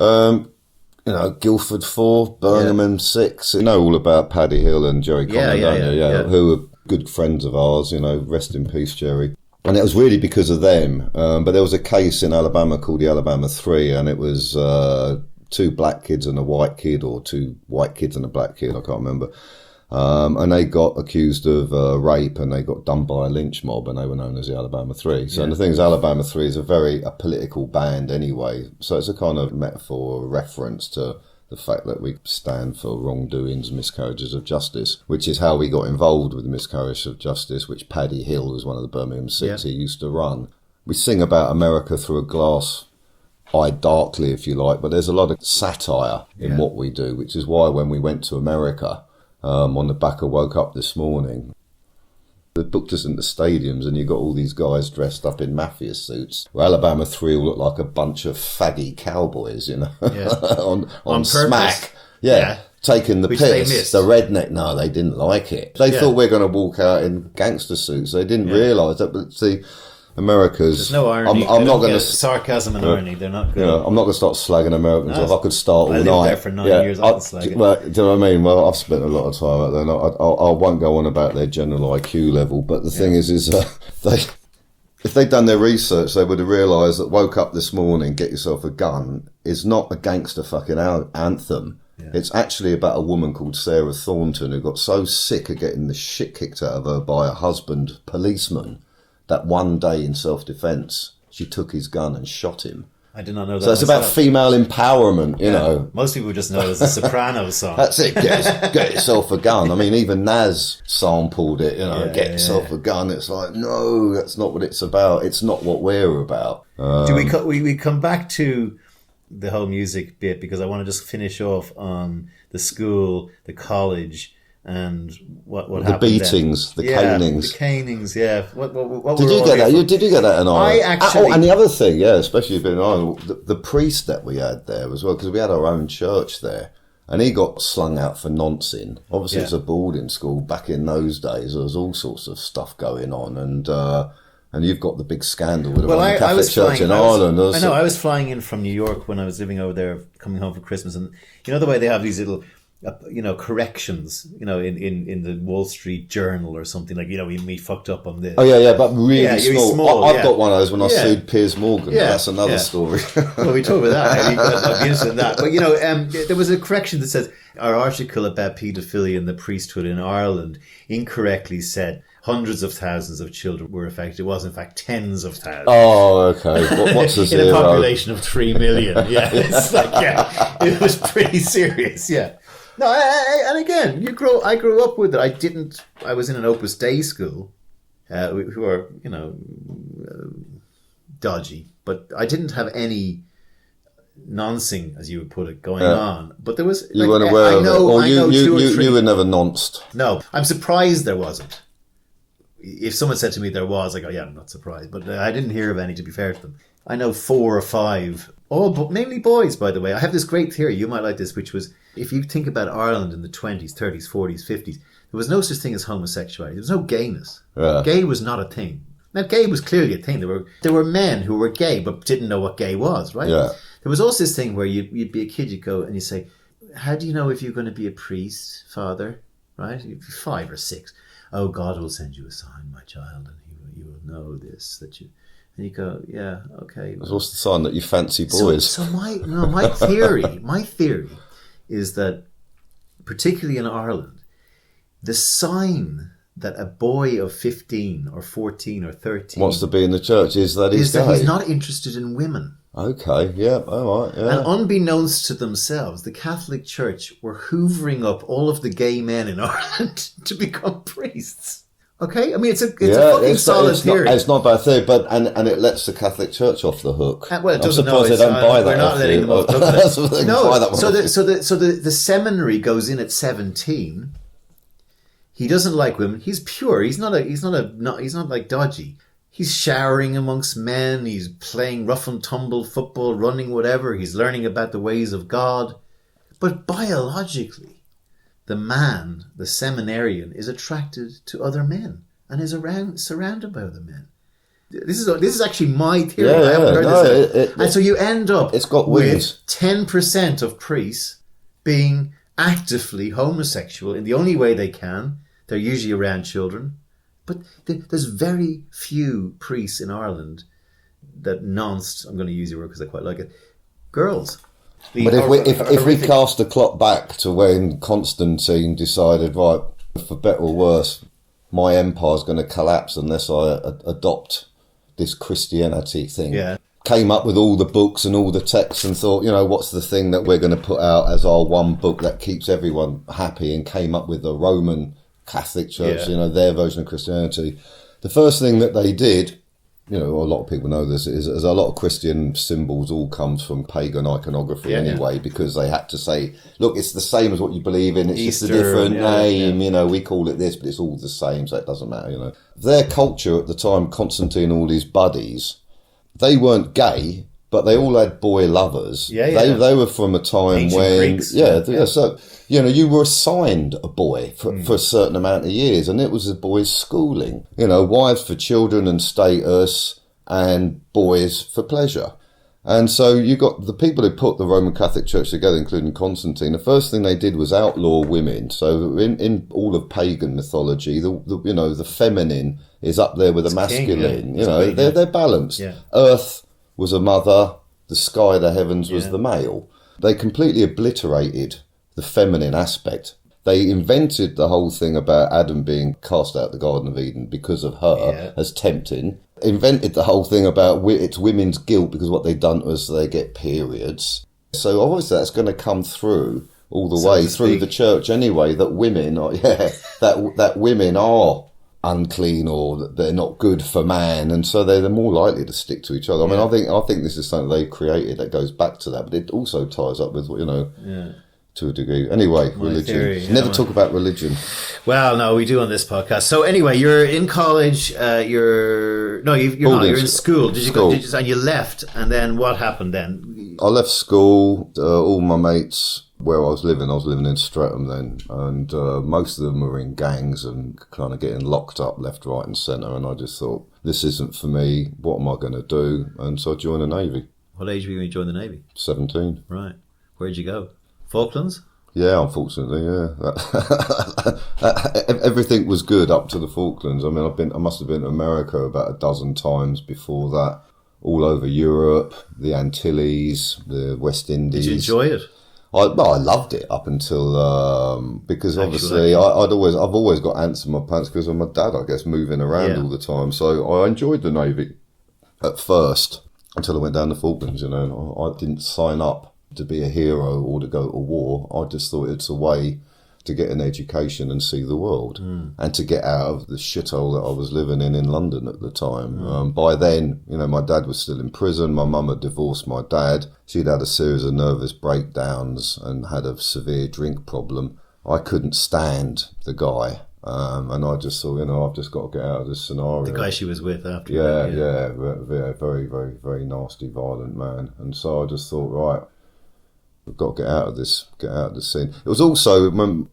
Guildford 4, Birmingham 6. You know all about Peggy Hill and Jerry Conlon, don't you? Who are good friends of ours, rest in peace, Jerry. And it was really because of them. But there was a case in Alabama called the Alabama 3, and it was 2 black kids and a white kid, or 2 white kids and a black kid, I can't remember. And they got accused of rape, and they got done by a lynch mob, and they were known as the Alabama 3. So and the thing is, Alabama 3 is a political band anyway. So it's a kind of metaphor or reference to the fact that we stand for wrongdoings, miscarriages of justice, which is how we got involved with the miscarriage of justice, which Peggy Hill, who was one of the Birmingham 6, he used to run. We sing about America through a glass eye darkly, if you like, but there's a lot of satire in what we do, which is why when we went to America, on the back of Woke Up This Morning, they booked us into stadiums, and you got all these guys dressed up in mafia suits. Well, Alabama 3 all look like a bunch of faggy cowboys, on smack. Taking the piss. The redneck, no, they didn't like it. They thought we're going to walk out in gangster suits. They didn't realise that. But see, America's... There's no irony. I'm not going to... Sarcasm and irony, they're not good. I'm not going to start slagging Americans off. I could start all night. I lived there for 9 years, I can slag it. Well, do you know what I mean? Well, I've spent a lot of time out there. I won't go on about their general IQ level, but the thing is if they'd done their research, they would have realised that Woke Up This Morning, Get Yourself a Gun is not a gangster fucking anthem. Yeah. It's actually about a woman called Sarah Thornton who got so sick of getting the shit kicked out of her by her husband, policeman, that one day in self-defence, she took his gun and shot him. I did not know that. So it's about female empowerment, you know. Most people just know it as a Sopranos song. That's it, get yourself a gun. I mean, even Nas sampled it, get yourself a gun. It's like, no, that's not what it's about. It's not what we're about. Do we come back to the whole music bit, because I want to just finish off on the school, the college, and what happened. The beatings, then. the canings. The canings, yeah. What did you get that? Did you get that in Ireland? I actually... and the other thing, especially being in Ireland, the priest that we had there as well, because we had our own church there, and he got slung out for nonsense. Obviously, it's a boarding school. Back in those days, there was all sorts of stuff going on, and you've got the big scandal with the Roman Catholic Church in Ireland. I was flying in from New York when I was living over there, coming home for Christmas, and you know the way they have these little... corrections, in the Wall Street Journal or something, like, we fucked up on this. Oh, yeah, but really small. I've got one of those when I sued Piers Morgan. Yeah, that's another story. Well, we talk about that. I'll be interested in that. But, there was a correction that says, our article about paedophilia and the priesthood in Ireland incorrectly said hundreds of thousands of children were affected. It was, in fact, tens of thousands. Oh, okay. What's the zero? In a population of 3 million. Yeah, it's like, it was pretty serious, yeah. No, and again, I grew up with it. I was in an Opus Dei school, who are, dodgy, but I didn't have any noncing, as you would put it, going on. But there was... You weren't aware of it? Or you were never nonced? No, I'm surprised there wasn't. If someone said to me there was, I go, I'm not surprised. But I didn't hear of any, to be fair to them. I know 4 or 5, all mainly boys, by the way. I have this great theory, you might like this, which was, if you think about Ireland in the 20s, 30s, 40s, 50s, there was no such thing as homosexuality. There was no gayness. Yeah. Gay was not a thing. Now, gay was clearly a thing. There were men who were gay but didn't know what gay was, right? Yeah. There was also this thing where you'd be a kid, you'd go and you say, how do you know if you're going to be a priest, father? Right? You'd be 5 or 6. Oh, God will send you a sign, my child, and you will know this, that you... And you go, yeah, okay. What's the sign that you fancy boys? So my theory is that, particularly in Ireland, the sign that a boy of 15 or 14 or 13 wants to be in the church is that he's gay. That he's not interested in women. Okay, yeah, all right, yeah. And unbeknownst to themselves, the Catholic Church were hoovering up all of the gay men in Ireland to become priests. Okay, I mean it's a fucking solid theory. It's not a bad theory, but and it lets the Catholic Church off the hook. Well, it doesn't. I'm surprised they don't buy that. We're not letting them off the hook. No, so the seminary goes in at 17. He doesn't like women. He's pure. He's not like dodgy. He's showering amongst men. He's playing rough and tumble football, running, whatever. He's learning about the ways of God. But biologically, the man, the seminarian, is attracted to other men and is surrounded by other men. This is actually my theory. I haven't heard this. And so you end up it's got with wings. 10% of priests being actively homosexual in the only way they can. They're usually around children. But there's very few priests in Ireland that nonced, I'm going to use your word because I quite like it, girls. But if we cast the clock back to when Constantine decided, right, for better or worse, my empire's going to collapse unless I adopt this Christianity thing. Yeah. Came up with all the books and all the texts and thought, what's the thing that we're going to put out as our one book that keeps everyone happy, and came up with the Roman Catholic Church, their version of Christianity. The first thing that they did, a lot of people know this, is a lot of Christian symbols all comes from pagan iconography anyway, because they had to say, look, it's the same as what you believe in, it's Easter, just a different name, we call it this, but it's all the same, so it doesn't matter, Their culture at the time, Constantine and all his buddies, they weren't gay, but they all had boy lovers. They were from a time Ancient when... Greeks. So, you were assigned a boy for a certain amount of years, and it was a boy's schooling. Wives for children and status, and boys for pleasure. And so you got the people who put the Roman Catholic Church together, including Constantine. The first thing they did was outlaw women. So in all of pagan mythology, the feminine is up there with the masculine. King, they're balanced. Yeah. Earth was a mother, the sky, the heavens was the male. They completely obliterated the feminine aspect. They invented the whole thing about Adam being cast out of the Garden of Eden because of her as tempting. Invented the whole thing about it's women's guilt because what they've done was they get periods. So obviously that's going to come through all the way through the church anyway, that women are, that women are unclean or that they're not good for man, and so they're more likely to stick to each other. I mean, I think this is something they created that goes back to that, but it also ties up with to a degree. Anyway, religion. Theory, Never talk about religion. Well, no, we do on this podcast. So anyway, you're in college. You're not. You're in school. Did you go? And you left, and then what happened then? I left school. All my mates where I was living in Streatham then, and most of them were in gangs and kind of getting locked up left, right, and centre. And I just thought, this isn't for me. What am I going to do? And so I joined the Navy. What age were you when you joined the Navy? 17. Right. Where'd you go? Falklands? Yeah, unfortunately, everything was good up to the Falklands. I mean, I must have been to America about a dozen times before that, all over Europe, the Antilles, the West Indies. Did you enjoy it? I loved it up until because obviously I've always got ants in my pants because of my dad, I guess, moving around all the time. So I enjoyed the Navy at first until I went down the Falklands. I didn't sign up to be a hero or to go to war. I just thought it's a way to get an education and see the world and to get out of the shithole that I was living in London at the time. By then, my dad was still in prison. My mum had divorced my dad. She'd had a series of nervous breakdowns and had a severe drink problem. I couldn't stand the guy. And I just thought, I've just got to get out of this scenario. The guy she was with after. Yeah, very, very, very nasty, violent man. And so I just thought, right, we've got to get out of this scene. It was also, when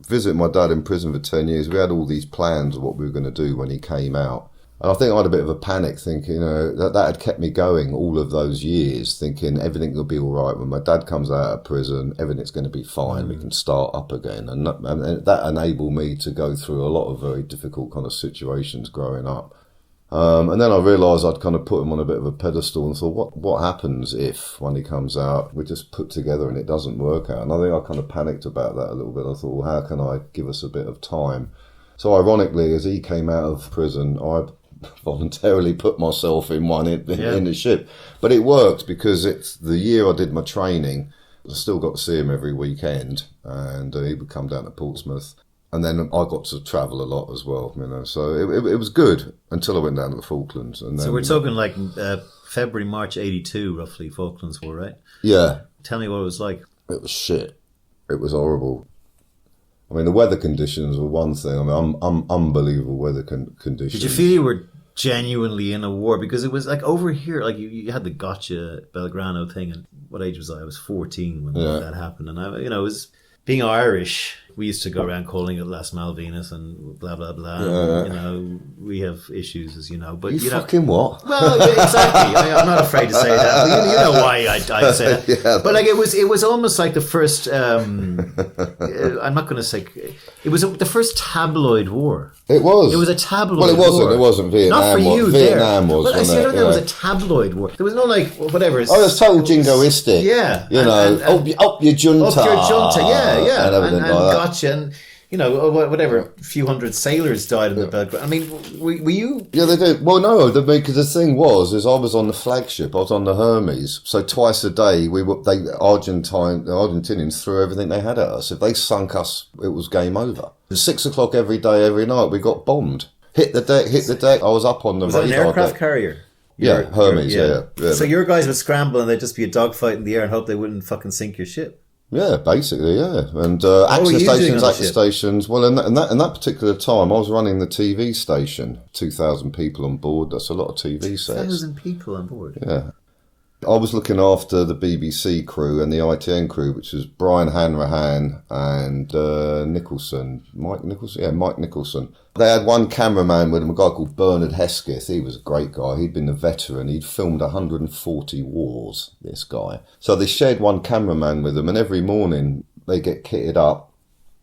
visiting my dad in prison for 10 years, we had all these plans of what we were going to do when he came out. And I think I had a bit of a panic thinking, that had kept me going all of those years, thinking everything will be all right. When my dad comes out of prison, everything's going to be fine. We can start up again. And that enabled me to go through a lot of very difficult kind of situations growing up. And then I realised I'd kind of put him on a bit of a pedestal and thought, what happens if, when he comes out, we're just put together and it doesn't work out? And I think I kind of panicked about that a little bit. I thought, well, how can I give us a bit of time? So ironically, as he came out of prison, I voluntarily put myself in the ship. But it worked because it's the year I did my training. I still got to see him every weekend, and he would come down to Portsmouth. And then I got to travel a lot as well, So it was good until I went down to the Falklands. And then, so we're talking like February, March '82, roughly, Falklands War, right? Yeah. Tell me what it was like. It was shit. It was horrible. I mean, the weather conditions were one thing. I mean, unbelievable weather conditions. Did you feel you were genuinely in a war? Because it was like over here, like you had the Gotcha Belgrano thing. And what age was I? I was 14 when that happened. And it was being Irish. We used to go around calling it Las Malvinas and blah blah blah. Yeah. You know, we have issues, as you know. But You know, fucking what? well, yeah, exactly. I'm not afraid to say that. But you know why I say that. Yeah. But like it was almost like the first. I'm not going to say it was the first tabloid war. It was. It was a tabloid. Well, it wasn't. War. It wasn't Vietnam. Not for you. Vietnam there. was. Well, I Wasn't see. it? There was a tabloid war. There was no like whatever. Oh, it's total jingoistic. Yeah. You know, up your junta. Up your junta. Yeah. And everything and like that. gotcha. And you know, whatever. A few hundred sailors died in the Belgrade. I mean, were you? Yeah, they did. Well, no, because the thing was, I was on the flagship. I was on the Hermes. So twice a day, the Argentinians threw everything they had at us. If they sunk us, it was game over. 6 o'clock every day, every night, we got bombed. Hit the deck. I was up on the radar Was that an aircraft deck. carrier? Yeah, Hermes. Yeah. So your guys would scramble and they'd just be a dogfight in the air and hope they wouldn't fucking sink your ship. Yeah, basically, yeah. And were access you doing on the access ship? stations. Well, in that particular time, I was running the TV station. 2,000 people on board. That's a lot of TV sets. 1,000 people on board. Yeah. I was looking after the BBC crew and the ITN crew, which was Brian Hanrahan and Mike Nicholson. They had one cameraman with them, a guy called Bernard Hesketh. He was a great guy. He'd been a veteran. He'd filmed 140 wars, this guy. So they shared one cameraman with them, and every morning they get kitted up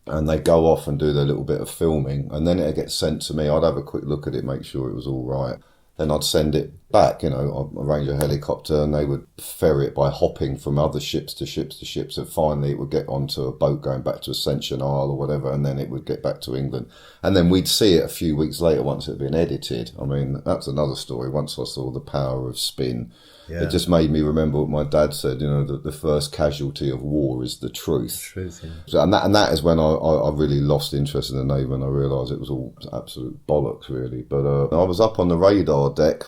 and they go off and do their little bit of filming, and then it gets sent to me. I'd have a quick look at it, make sure it was all right. Then I'd send it back, I'd arrange a helicopter and they would ferry it by hopping from other ships to ships to ships, and finally it would get onto a boat going back to Ascension Isle or whatever, and then it would get back to England. And then we'd see it a few weeks later once it had been edited. I mean, that's another story. Once I saw the power of spin, it just made me remember what my dad said, that the first casualty of war is the truth. Yeah. So, and that is when I really lost interest in the Navy, and I realised it was all absolute bollocks, really. But I was up on the radar deck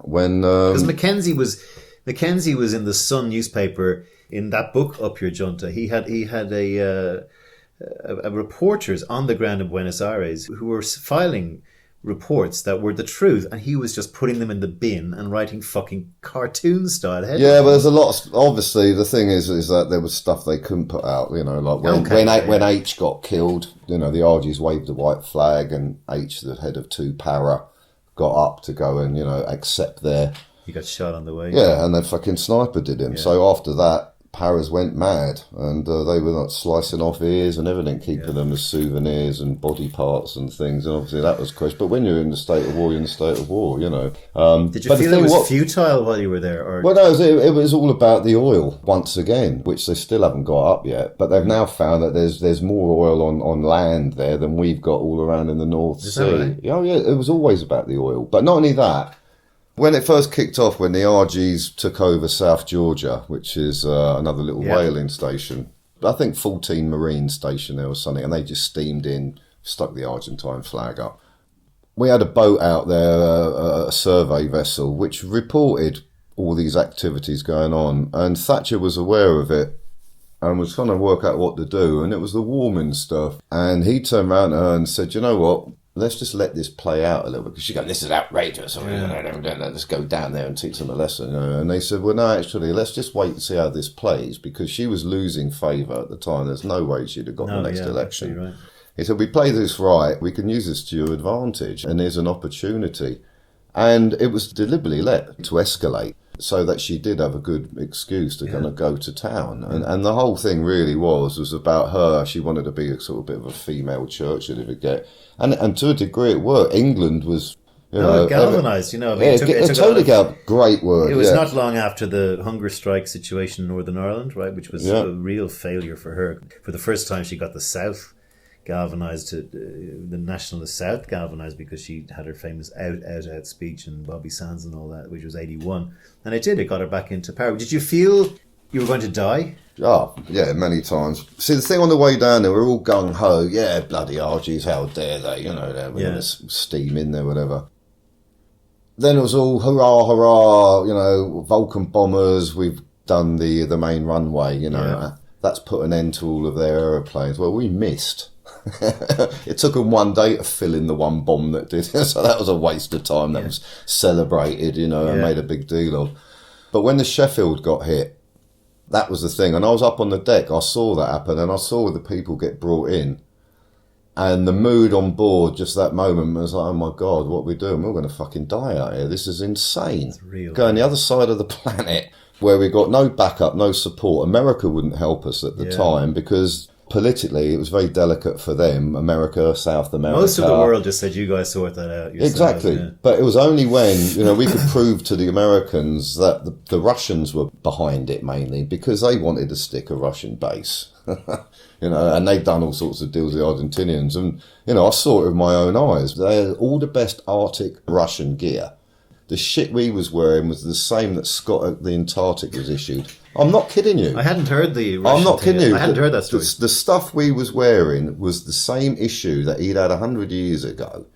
when... Because McKenzie was in the Sun newspaper in that book, Up Your Junta. He had a reporters on the ground in Buenos Aires who were filing reports that were the truth, and he was just putting them in the bin and writing fucking cartoon style headlines. Yeah, but there's a lot of, obviously the thing is that there was stuff they couldn't put out, like when H got killed, the RGs waved the white flag, and H, the head of 2 Para, got up to go and accept their... He got shot on the way. Yeah, and the fucking sniper did him. Yeah. So after that, Paras went mad, and they were like slicing off ears and everything, keeping them as souvenirs and body parts and things, and obviously that was crazy. But when you're in the state of war, you're in the state of war, Did you feel it was futile while you were there? Or? Well, no, it was all about the oil, once again, which they still haven't got up yet. But they've now found that there's more oil on land there than we've got all around in the North Sea. Right? Oh, yeah, it was always about the oil. But not only that, when it first kicked off, when the RGs took over South Georgia, which is another little whaling station, I think 14 Marines stationed there or something, and they just steamed in, stuck the Argentine flag up. We had a boat out there, a survey vessel, which reported all these activities going on, and Thatcher was aware of it and was trying to work out what to do, and it was the warming stuff. And he turned around to her and said, you know what? Let's just let this play out a little bit, because she goes, this is outrageous. Let's go down there and teach them a lesson. And they said, well, no, actually, let's just wait and see how this plays, because she was losing favour at the time. There's no way she'd have got the next election. Right. He said, we play this right, we can use this to your advantage, and there's an opportunity. And it was deliberately let to escalate, so that she did have a good excuse to kind of go to town. And the whole thing really was about her. She wanted to be a sort of bit of a female Churchill, if it get. And to a degree it worked. England was, it galvanised, it totally got great word. It was not long after the hunger strike situation in Northern Ireland, right, which was a real failure for her. For the first time, she got the South galvanised, the nationalist South galvanised, because she had her famous out speech and Bobby Sands and all that, which was 81. And it got her back into power. Did you feel you were going to die? Oh, yeah, many times. See, the thing on the way down there, we're all gung-ho. Yeah, bloody RGs, how dare they? They're going to steam in there, whatever. Then it was all hurrah, hurrah, Vulcan bombers. We've done the main runway, That's put an end to all of their aeroplanes. Well, we missed. It took them one day to fill in the one bomb that did. So that was a waste of time. That was celebrated, and made a big deal of. But when the Sheffield got hit, That was the thing. And I was up on the deck. I saw that happen, and I saw the people get brought in. And the mood on board, just that moment, was like, oh my God, what are we doing? We're going to fucking die out here. This is insane. It's real. Going the other side of the planet, where we got no backup, no support. America wouldn't help us at the time because politically it was very delicate for them. America, South America. Most of the world just said, you guys sort that out yourselves. Exactly. Yeah. But it was only when, we could prove to the Americans that the Russians were behind it mainly because they wanted to stick a Russian base. And they'd done all sorts of deals with the Argentinians. And, I saw it with my own eyes. They had all the best Arctic Russian gear. The shit we was wearing was the same that Scott at the Antarctic was issued. I'm not kidding you. I hadn't heard the Russian I'm not kidding you. I hadn't heard that story. The stuff we was wearing was the same issue that he'd had 100 years ago.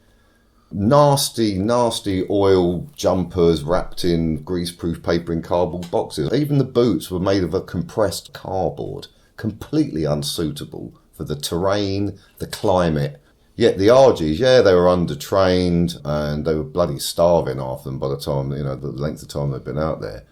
Nasty, nasty oil jumpers wrapped in greaseproof paper in cardboard boxes. Even the boots were made of a compressed cardboard. Completely unsuitable for the terrain, the climate. Yet the Argies, they were undertrained and they were bloody starving half them by the time, the length of time they'd been out there.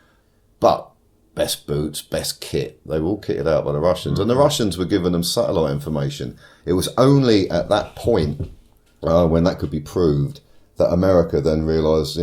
But best boots, best kit. They were all kitted out by the Russians. And the Russians were giving them satellite information. It was only at that point, when that could be proved, that America then realised,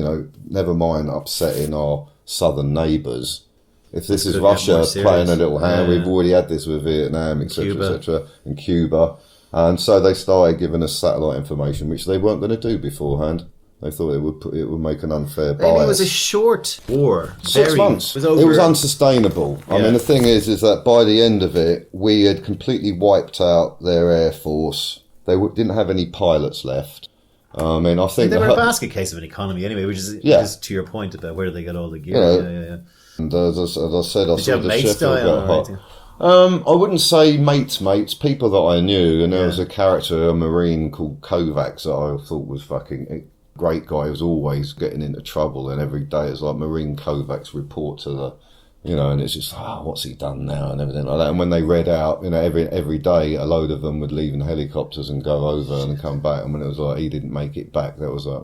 never mind upsetting our southern neighbours. If this is Russia playing a little hand, we've already had this with Vietnam, etc., and Cuba. And so they started giving us satellite information, which they weren't going to do beforehand. They thought it would make an unfair bias. Maybe it was a short war. 6 months. It was unsustainable. I mean, the thing is that by the end of it, we had completely wiped out their air force. They didn't have any pilots left. I think they were a basket case of an economy anyway, which is to your point about where do they get all the gear. And as I said, I Did saw you have the mates Sheffield die got hot. I wouldn't say mates, people that I knew, and there was a character, a Marine called Kovacs that I thought was fucking a great guy. He was always getting into trouble, and every day it's like Marine Kovacs report to the, and it's just, what's he done now, and everything like that. And when they read out, every day a load of them would leave in helicopters and go over and come back, and when it was like he didn't make it back, that was like,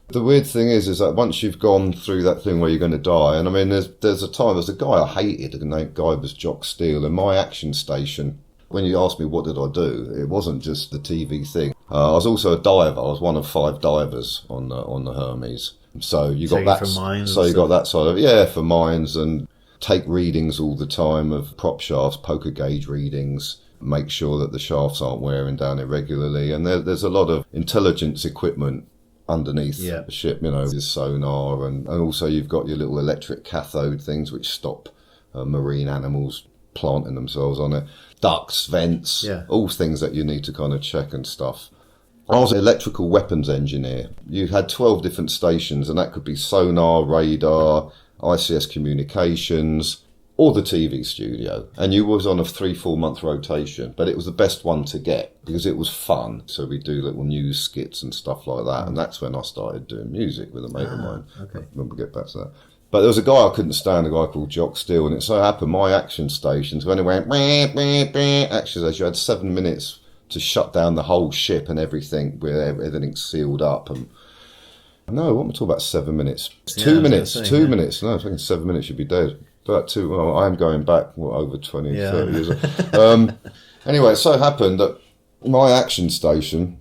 The weird thing is that once you've gone through that thing where you're going to die, and I mean, there's a guy I hated, and the guy was Jacques Steel, and my action station, when you asked me what did I do, it wasn't just the TV thing. I was also a diver. I was one of 5 divers on the Hermes. So you got that. For mines so you got that side of it, for mines, and take readings all the time of prop shafts, poker gauge readings. Make sure that the shafts aren't wearing down irregularly, and there's a lot of intelligence equipment underneath the ship, there's sonar, and also you've got your little electric cathode things which stop marine animals planting themselves on it, ducts, vents, all things that you need to kind of check and stuff. I was an electrical weapons engineer. You had 12 different stations, and that could be sonar, radar, ICS communications, or the TV studio. And you was on a 3-4 month rotation, but it was the best one to get because it was fun. So we do little news skits and stuff like that. And that's when I started doing music with a mate of mine. Okay. When we get back to that. But there was a guy I couldn't stand, a guy called Jacques Steel, and it so happened my action stations, when it went, action station, you had 7 minutes to shut down the whole ship and everything, with everything sealed up. And no, what am I talking about? 7 minutes? 2 minutes. 2 minutes. No, I was thinking 7 minutes should be dead. But I am going back over 20, 30 years. Anyway, it so happened that my action station,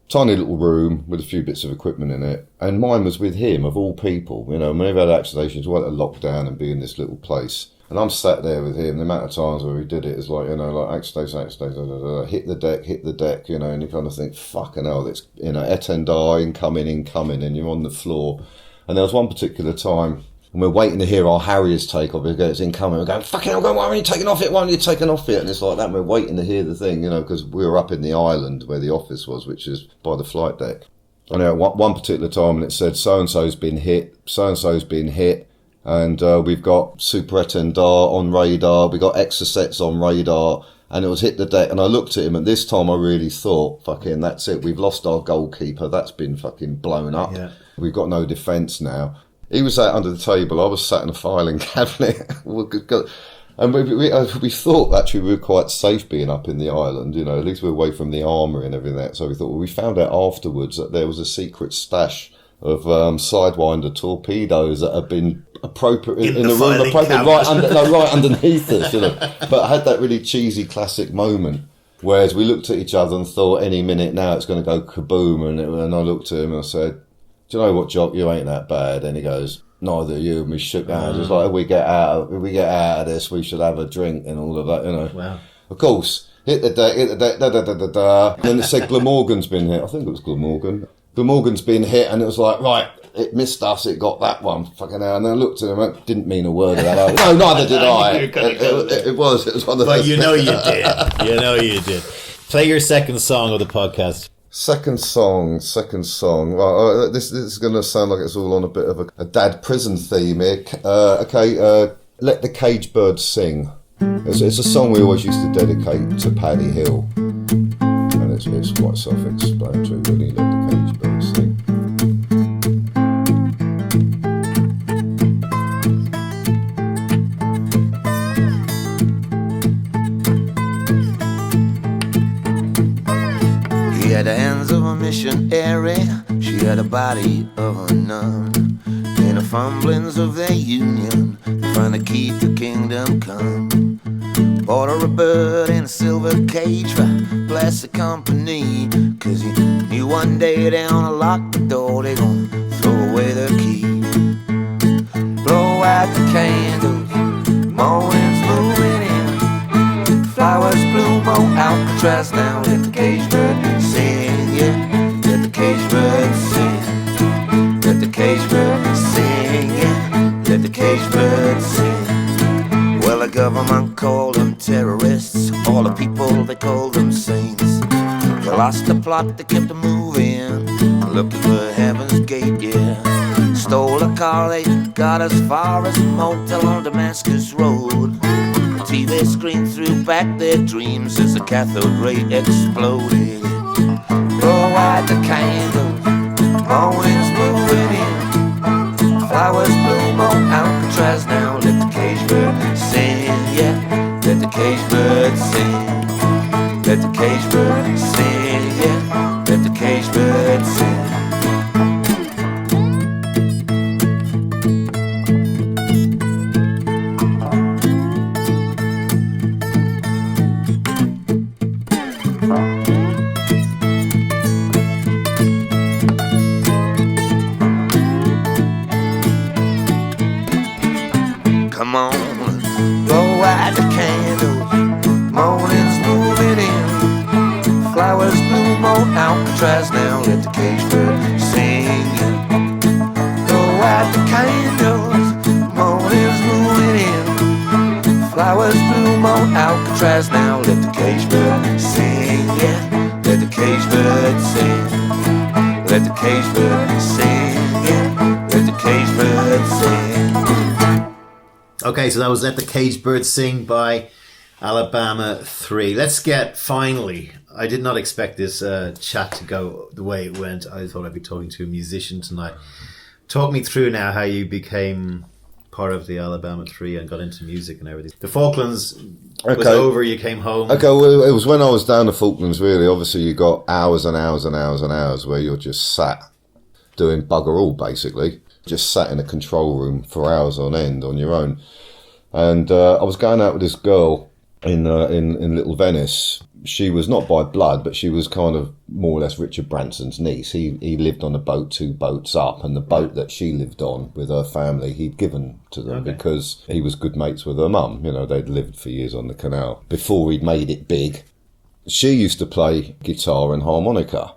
tiny little room with a few bits of equipment in it, and mine was with him, of all people. Whenever I had action stations, we wanted to lock down and be in this little place. And I'm sat there with him. The amount of times where we did it is like, like action station, hit the deck, and you kind of think, fucking hell, it's, attendai, incoming, and you're on the floor. And there was one particular time, and we're waiting to hear our Harriers take off. It's incoming. We're going, fucking hell, why aren't you taking off it? Why aren't you taking off it? And it's like that. And we're waiting to hear the thing, because we were up in the island where the office was, which is by the flight deck. And one particular time, and it said, so-and-so's been hit, and we've got Super Etendar on radar, we've got Exocets on radar, and it was hit the deck. And I looked at him, and this time I really thought, fucking, that's it. We've lost our goalkeeper. That's been fucking blown up. Yeah. We've got no defence now. He was sat under the table. I was sat in a filing cabinet. And we thought actually we were quite safe being up in the island, at least we're away from the armoury and everything. So we thought, we found out afterwards that there was a secret stash of Sidewinder torpedoes that had been appropriate In in the the room, filing appropriate cabinet. right underneath us, you know. But I had that really cheesy classic moment. Whereas we looked at each other and thought, any minute now it's going to go kaboom. And I looked at him and I said, do you know what, Jock, you ain't that bad. And he goes, neither are you. And we shook hands. It's like, if we get out of this, we should have a drink and all of that, you know. Wow. Of course, hit the deck, da. And then it said Glamorgan's been hit. I think it was Glamorgan. Glamorgan's been hit, and it was like, right, it missed us, it got that one. Fucking hell. And then I looked at him, I didn't mean a word of that. No, neither did I. It was one of those. But you know you did. You know you did. Play your second song of the podcast. Second song. Well, this is going to sound like it's all on a bit of a dad prison theme here. Let the Cage Bird Sing. It's a song we always used to dedicate to Peggy Hill. And it's quite self-explanatory, really. Let the Cage Bird Sing. He had the hands of a missionary, she had the body of a nun. In the fumblings of their union, trying to keep the kingdom come. Bought her a bird in a silver cage for blessed company, 'cause he knew one day they gonna lock the door, they gonna throw away their key. Blow out the candles, morning's moving in. Flowers bloom on Alcatraz now, let the cage bird sing, yeah. Let the cage bird sing. Let the cage bird sing, yeah. Let the cage bird sing. Well, the government called them terrorists, all the people they called them saints. They lost the plot, they kept them moving, looking for heaven's gate, yeah. Stole a car, they got as far as a motel on Damascus Road. The TV screen threw back their dreams as the cathode ray exploded. Blow out the candles, morning's moving in. Flowers bloom on Alcatraz now, let the cage bird sing, yeah. Let the cage bird sing. Let the cage bird sing, yeah. Let the cage bird sing. Come on, blow out the candles, morning's moving in. Flowers bloom on Alcatraz now, let the cage bird sing. Blow out the candles, morning's moving in. Flowers bloom on Alcatraz now, let the cage bird sing, yeah. Let the cage bird sing. Let the cage bird sing, yeah. Let the cage bird sing. Okay, so that was Let the Cage Bird Sing by Alabama 3. Let's get, finally, I did not expect this chat to go the way it went. I thought I'd be talking to a musician tonight. Talk me through now how you became part of the Alabama 3 and got into music and everything. The Falklands was over, you came home. Okay, well, it was when I was down the Falklands, really. Obviously, you got hours and hours and hours and hours where you're just sat doing bugger all, basically. Just sat in a control room for hours on end on your own. And I was going out with this girl in Little Venice. She was not by blood, but she was kind of more or less Richard Branson's niece. He lived on a boat 2 boats up, and the boat that she lived on with her family, he'd given to them because he was good mates with her mum. You know, they'd lived for years on the canal before he'd made it big. She used to play guitar and harmonica.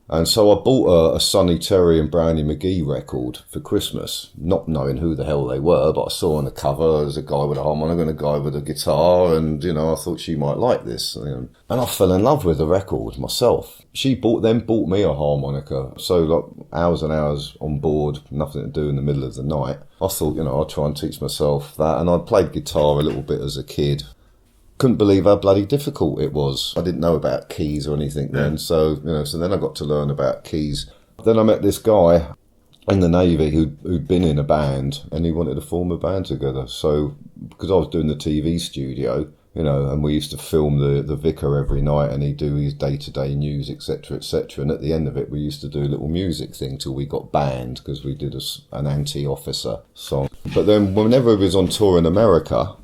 And so I bought her a Sonny Terry and Brownie McGee record for Christmas, not knowing who the hell they were, but I saw on the cover there's a guy with a harmonica and a guy with a guitar, and, you know, I thought she might like this. And I fell in love with the record myself. She bought me a harmonica. So, like, hours and hours on board, nothing to do in the middle of the night. I thought, you know, I'll try and teach myself that. And I'd played guitar a little bit as a kid. Couldn't believe how bloody difficult it was. I didn't know about keys or anything then, so then I got to learn about keys. Then I met this guy in the Navy who'd been in a band, and he wanted to form a band together. So, because I was doing the TV studio, You know, and we used to film the vicar every night, and he'd do his day-to-day news, etc., etc. And at the end of it, we used to do a little music thing till we got banned because we did an anti-officer song. But then whenever we was on tour in America,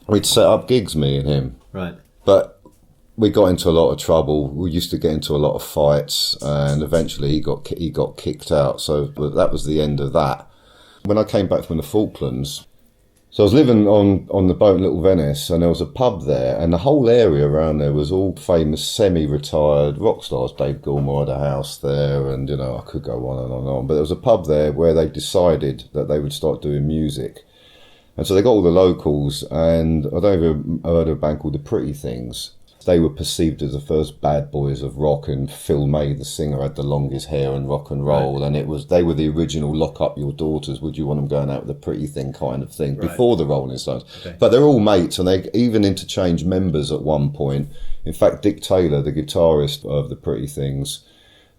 we'd set up gigs, me and him. Right. But we got into a lot of trouble. We used to get into a lot of fights, and eventually he got kicked out. So that was the end of that. When I came back from the Falklands, so I was living on the boat in Little Venice, and there was a pub there, and the whole area around there was all famous semi-retired rock stars. Dave Gilmour had a house there, and, you know, I could go on and on and on. But there was a pub there where they decided that they would start doing music. And so they got all the locals, and I don't know if you've heard of a band called The Pretty Things. They were perceived as the first bad boys of rock, and Phil May, the singer, had the longest hair in rock and roll, right. And they were the original lock up your daughters, would you want them going out with a pretty thing kind of thing, right. Before the Rolling Stones. Okay. But they're all mates, and they even interchanged members at one point. In fact, Dick Taylor, the guitarist of the Pretty Things,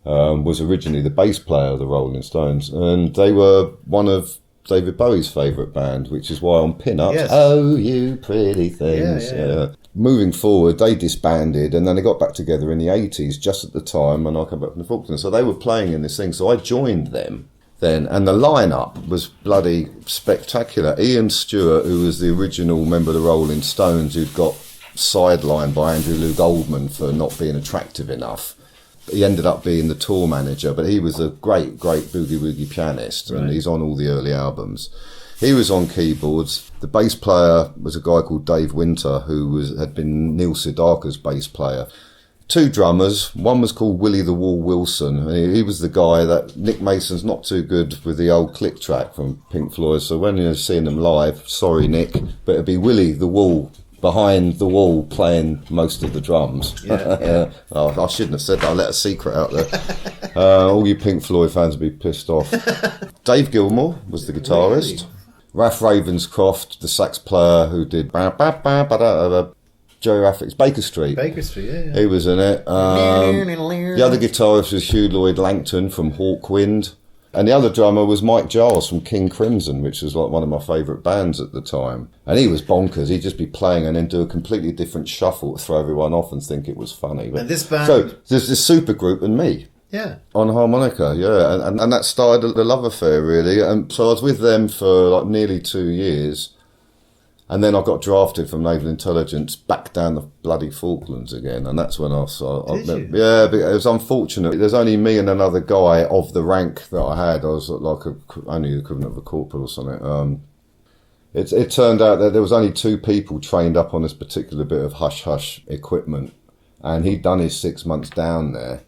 was originally the bass player of the Rolling Stones, and they were one of David Bowie's favourite band, which is why on Pin-Ups, yes. Oh, you pretty things. Yeah. Moving forward, they disbanded, and then they got back together in the 80s, just at the time when I came back from the Falklands. So they were playing in this thing, so I joined them then, and the lineup was bloody spectacular. Ian Stewart, who was the original member of the Rolling Stones, who'd got sidelined by Andrew Lou Goldman for not being attractive enough. He ended up being the tour manager, but he was a great boogie-woogie pianist, right. And he's on all the early albums. He was on keyboards. The bass player was a guy called Dave Winter, who had been Neil Sedaka's bass player. Two drummers. One was called Willie the Wall Wilson. He was the guy that Nick Mason's not too good with the old click track from Pink Floyd. So when you're seeing them live, sorry Nick, but it'd be Willie the Wall behind the wall playing most of the drums. Yeah. Oh, I shouldn't have said that. I let a secret out there. All you Pink Floyd fans would be pissed off. Dave Gilmour was the guitarist. Really? Ralph Ravenscroft, the sax player who did Joey Rafferty's Baker Street. Yeah. He was in it. The other guitarist was Hugh Lloyd Langton from Hawkwind. And the other drummer was Mike Giles from King Crimson, which was like one of my favourite bands at the time. And he was bonkers. He'd just be playing and then do a completely different shuffle to throw everyone off and think it was funny. But, and this band... So there's this super group and me. Yeah. On harmonica, yeah. And that started the love affair, really. And so I was with them for like nearly 2 years. And then I got drafted from Naval Intelligence back down the bloody Falklands again. And that's when yeah, but it was unfortunate. There's only me and another guy of the rank that I had. I was like only the equivalent of a corporal or something. It turned out that there was only 2 people trained up on this particular bit of hush-hush equipment. And he'd done his 6 months down there.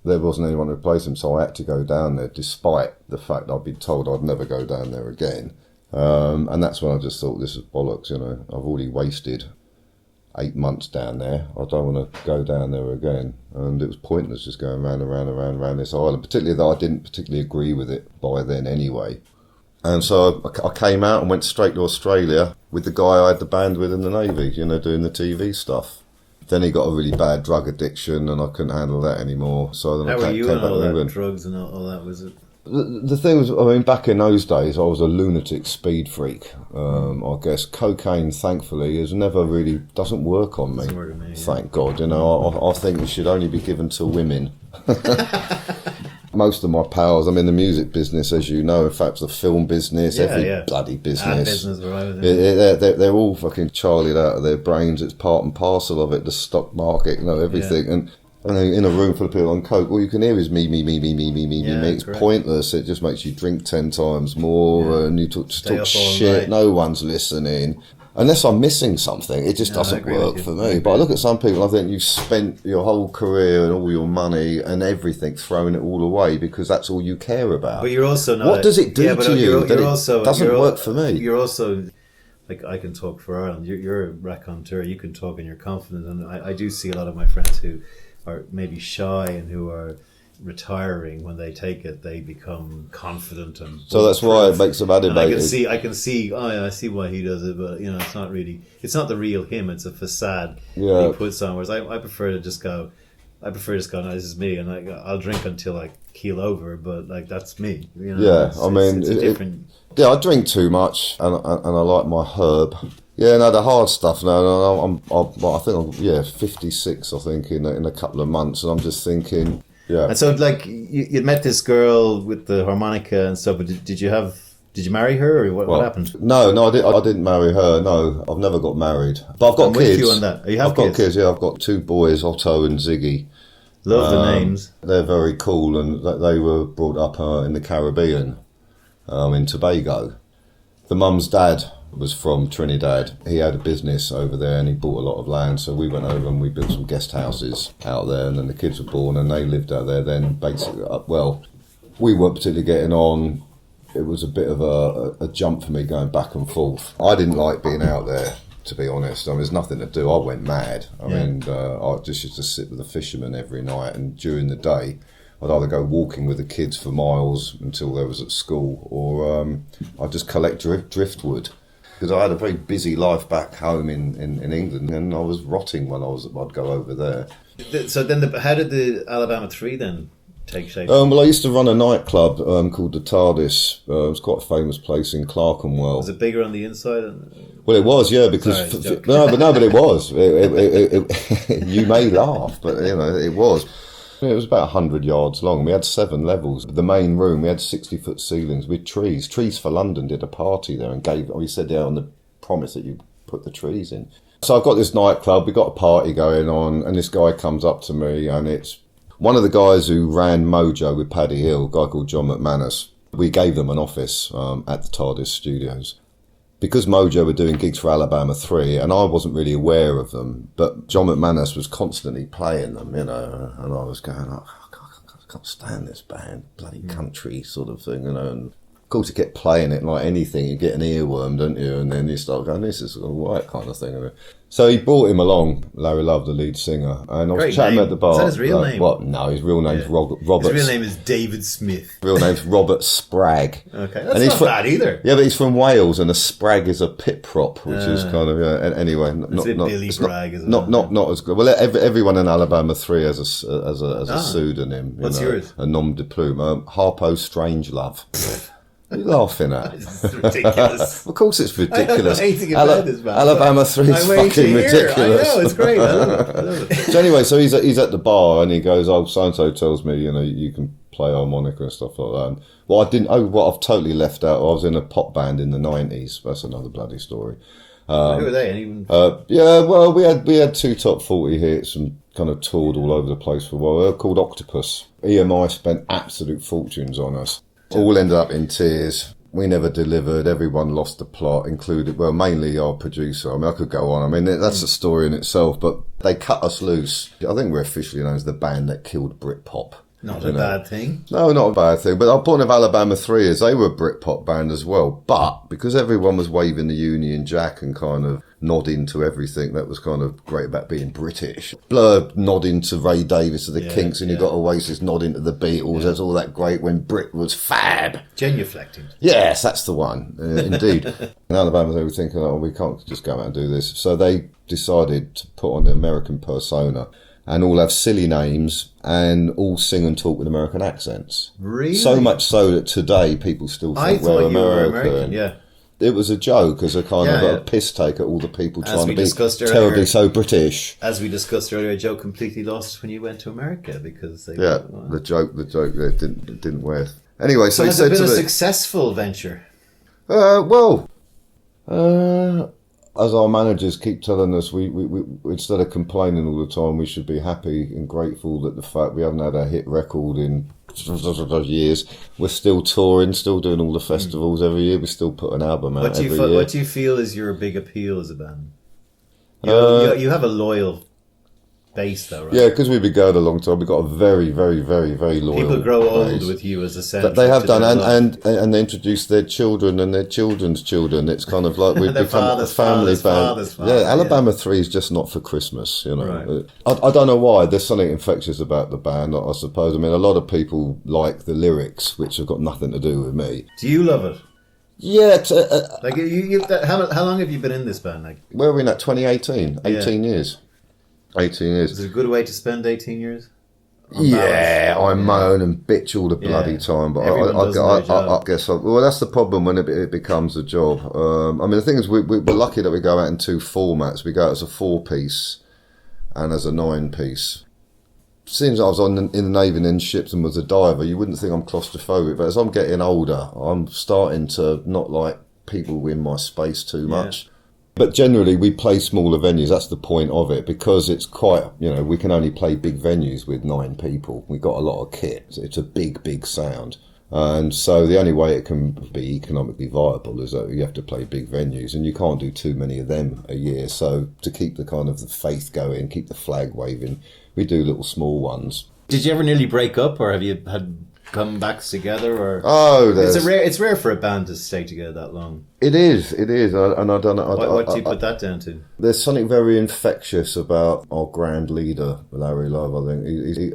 There wasn't anyone to replace him, so I had to go down there, despite the fact I'd been told I'd never go down there again. And that's when I just thought, this is bollocks, you know. I've already wasted 8 months down there. I don't want to go down there again. And it was pointless just going round and round and round and round this island, particularly though I didn't particularly agree with it by then anyway. And so I came out and went straight to Australia with the guy I had the band with in the Navy, you know, doing the TV stuff. Then he got a really bad drug addiction, and I couldn't handle that anymore. So then I came back to England. Drugs and all that, was it? The thing was, I mean, back in those days, I was a lunatic speed freak. I guess cocaine, thankfully, doesn't work on me. Doesn't work on me, thank God. You know, I think it should only be given to women. Most of my pals, I'm in the music business, as you know. In fact, the film business, bloody business. They're all fucking charlied out of their brains. It's part and parcel of it, the stock market, you know, everything. And in a room full of people on coke, all you can hear is me. It's correct. Pointless. It just makes you drink 10 times more, and you talk shit. No one's listening. Unless I'm missing something, it just doesn't work for me. But I look at some people, I think you've spent your whole career and all your money and everything, throwing it all away because that's all you care about. But you're also not... What does it do to you? It doesn't work for me. You're also... Like, I can talk for Ireland. You're a raconteur. You can talk and you're confident. And I do see a lot of my friends who are maybe shy and who are retiring. When they take it, they become confident and so that's why it makes them animated. I can see I see why he does it, but you know, it's not the real him. It's a facade he puts on. Whereas I prefer to just go, no, this is me, and I'll drink until I keel over, but like, that's me, you know. I mean, it's different. I drink too much, and I like my herb. Yeah, no, the hard stuff. No, I think I'm 56. I think in a couple of months, and I'm just thinking, yeah. And so, like, you'd met this girl with the harmonica and stuff. But did you marry her, or what happened? No, I didn't marry her. No, I've never got married. But I've got I'm kids. with you on that. You have I've got kids. Yeah, I've got 2 boys, Otto and Ziggy. Love the names. They're very cool, and they were brought up in the Caribbean, in Tobago. The mum's dad was from Trinidad. He had a business over there and he bought a lot of land, so we went over and we built some guest houses out there, and then the kids were born and they lived out there. Then basically, we weren't particularly getting on. It was a bit of a jump for me going back and forth. I didn't like being out there, to be honest. I mean, there's nothing to do. I went mad. I just used to sit with the fishermen every night, and during the day I'd either go walking with the kids for miles until they was at school, or I'd just collect driftwood. Because I had a very busy life back home in England, and I was rotting when I'd go over there. So then, how did the Alabama 3 then take shape? Well, I used to run a nightclub called the TARDIS. It was quite a famous place in Clerkenwell. Was it bigger on the inside? Well, it was, yeah, because but it was. You may laugh, but it was. It was about 100 yards long. We had 7 levels. The main room, we had 60-foot ceilings with trees. Trees for London did a party there and we said there on the promise that you put the trees in. So I've got this nightclub, we got a party going on, and this guy comes up to me, and it's one of the guys who ran Mojo with Peggy Hill, a guy called John McManus. We gave them an office at the TARDIS studios. Because Mojo were doing gigs for Alabama 3, and I wasn't really aware of them, but John McManus was constantly playing them, and I was going, I can't stand this band, bloody country sort of thing, and of course you get playing it like anything, you get an earworm, don't you, and then you start going, this is all right kind of thing. So he brought him along, Larry Love, the lead singer, and I was chatting at the bar. Is that his real name? What? No, his real name's Robert. His real name is David Smith. Real name's Robert Spragg. Okay, that's not bad either. Yeah, but he's from Wales, and a sprag is a pit prop, which is kind of anyway. Not Billy Bragg, is it? Not as good. Well, everyone in Alabama 3 has a pseudonym. What's yours? A nom de plume. Harpo Strangelove. What are you laughing at? This is ridiculous. Of course it's ridiculous. I know anything about this, man. Alabama 3 is fucking ridiculous. I know, it's great. I love it. So anyway, so he's at the bar and he goes, so-and-so tells me, you can play harmonica and stuff like that. And what I've totally left out, I was in a pop band in the 90s. That's another bloody story. Who are they? We had 2 top 40 hits and kind of toured all over the place for a while. They were called Octopus. EMI spent absolute fortunes on us. All ended up in tears. We never delivered. Everyone lost the plot, mainly our producer. I mean, I could go on. I mean, that's a story in itself, but they cut us loose. I think we're officially known as the band that killed Britpop. Not a bad thing. No, not a bad thing. But our point of Alabama 3 is they were a Britpop band as well. But because everyone was waving the Union Jack and kind of nodding to everything that was kind of great about being British. Blur nodding to Ray Davis of the Kinks, and you got Oasis nodding to the Beatles. That's all that great when Brit was fab. Genuflecting. Yes, that's the one. Indeed. In Alabama, they were thinking, we can't just go out and do this. So they decided to put on the American persona and all have silly names and all sing and talk with American accents. Really? So much so that today people still think we're American. Yeah. It was a joke as a kind of a piss take at all the people trying to be terribly so British. As we discussed earlier, Joe completely lost when you went to America because they the joke didn't wear. Anyway, so has it been a successful venture? As our managers keep telling us, we instead of complaining all the time, we should be happy and grateful that the fact we haven't had a hit record in years. We're still touring, still doing all the festivals every year. We still put an album out every year. What do you feel is your big appeal as a band? You have a loyal base, though, right? Yeah, because we've been going a long time. We've got a very, very, very, very loyal people grow base. old with you as a soundtrack. They have done, and they introduce their children and their children's children. It's kind of like we've become a family band. Alabama 3 is just not for Christmas, Right. I don't know why. There's something infectious about the band, I suppose. I mean, a lot of people like the lyrics, which have got nothing to do with me. Do you love it? Yeah. How long have you been in this band? Where are we in that? 2018? 18 years. 18 years. Is it a good way to spend 18 years? Yeah, I moan and bitch all the bloody time, but I guess well, that's the problem when it becomes a job. I mean, the thing is, we're lucky that we go out in two formats. We go out as a 4-piece and as a 9-piece. Seems I was in the Navy and in ships and was a diver. You wouldn't think I'm claustrophobic, but as I'm getting older, I'm starting to not like people in my space too much. But generally, we play smaller venues. That's the point of it, because it's quite, we can only play big venues with 9 people. We've got a lot of kit. It's a big, big sound. And so the only way it can be economically viable is that you have to play big venues, and you can't do too many of them a year. So to keep the kind of the faith going, keep the flag waving, we do little small ones. Did you ever nearly break up, or have you had comebacks together? Or it's rare for a band to stay together that long. It is, and I don't know. What do you put that down to? There's something very infectious about our grand leader, Larry Love. I think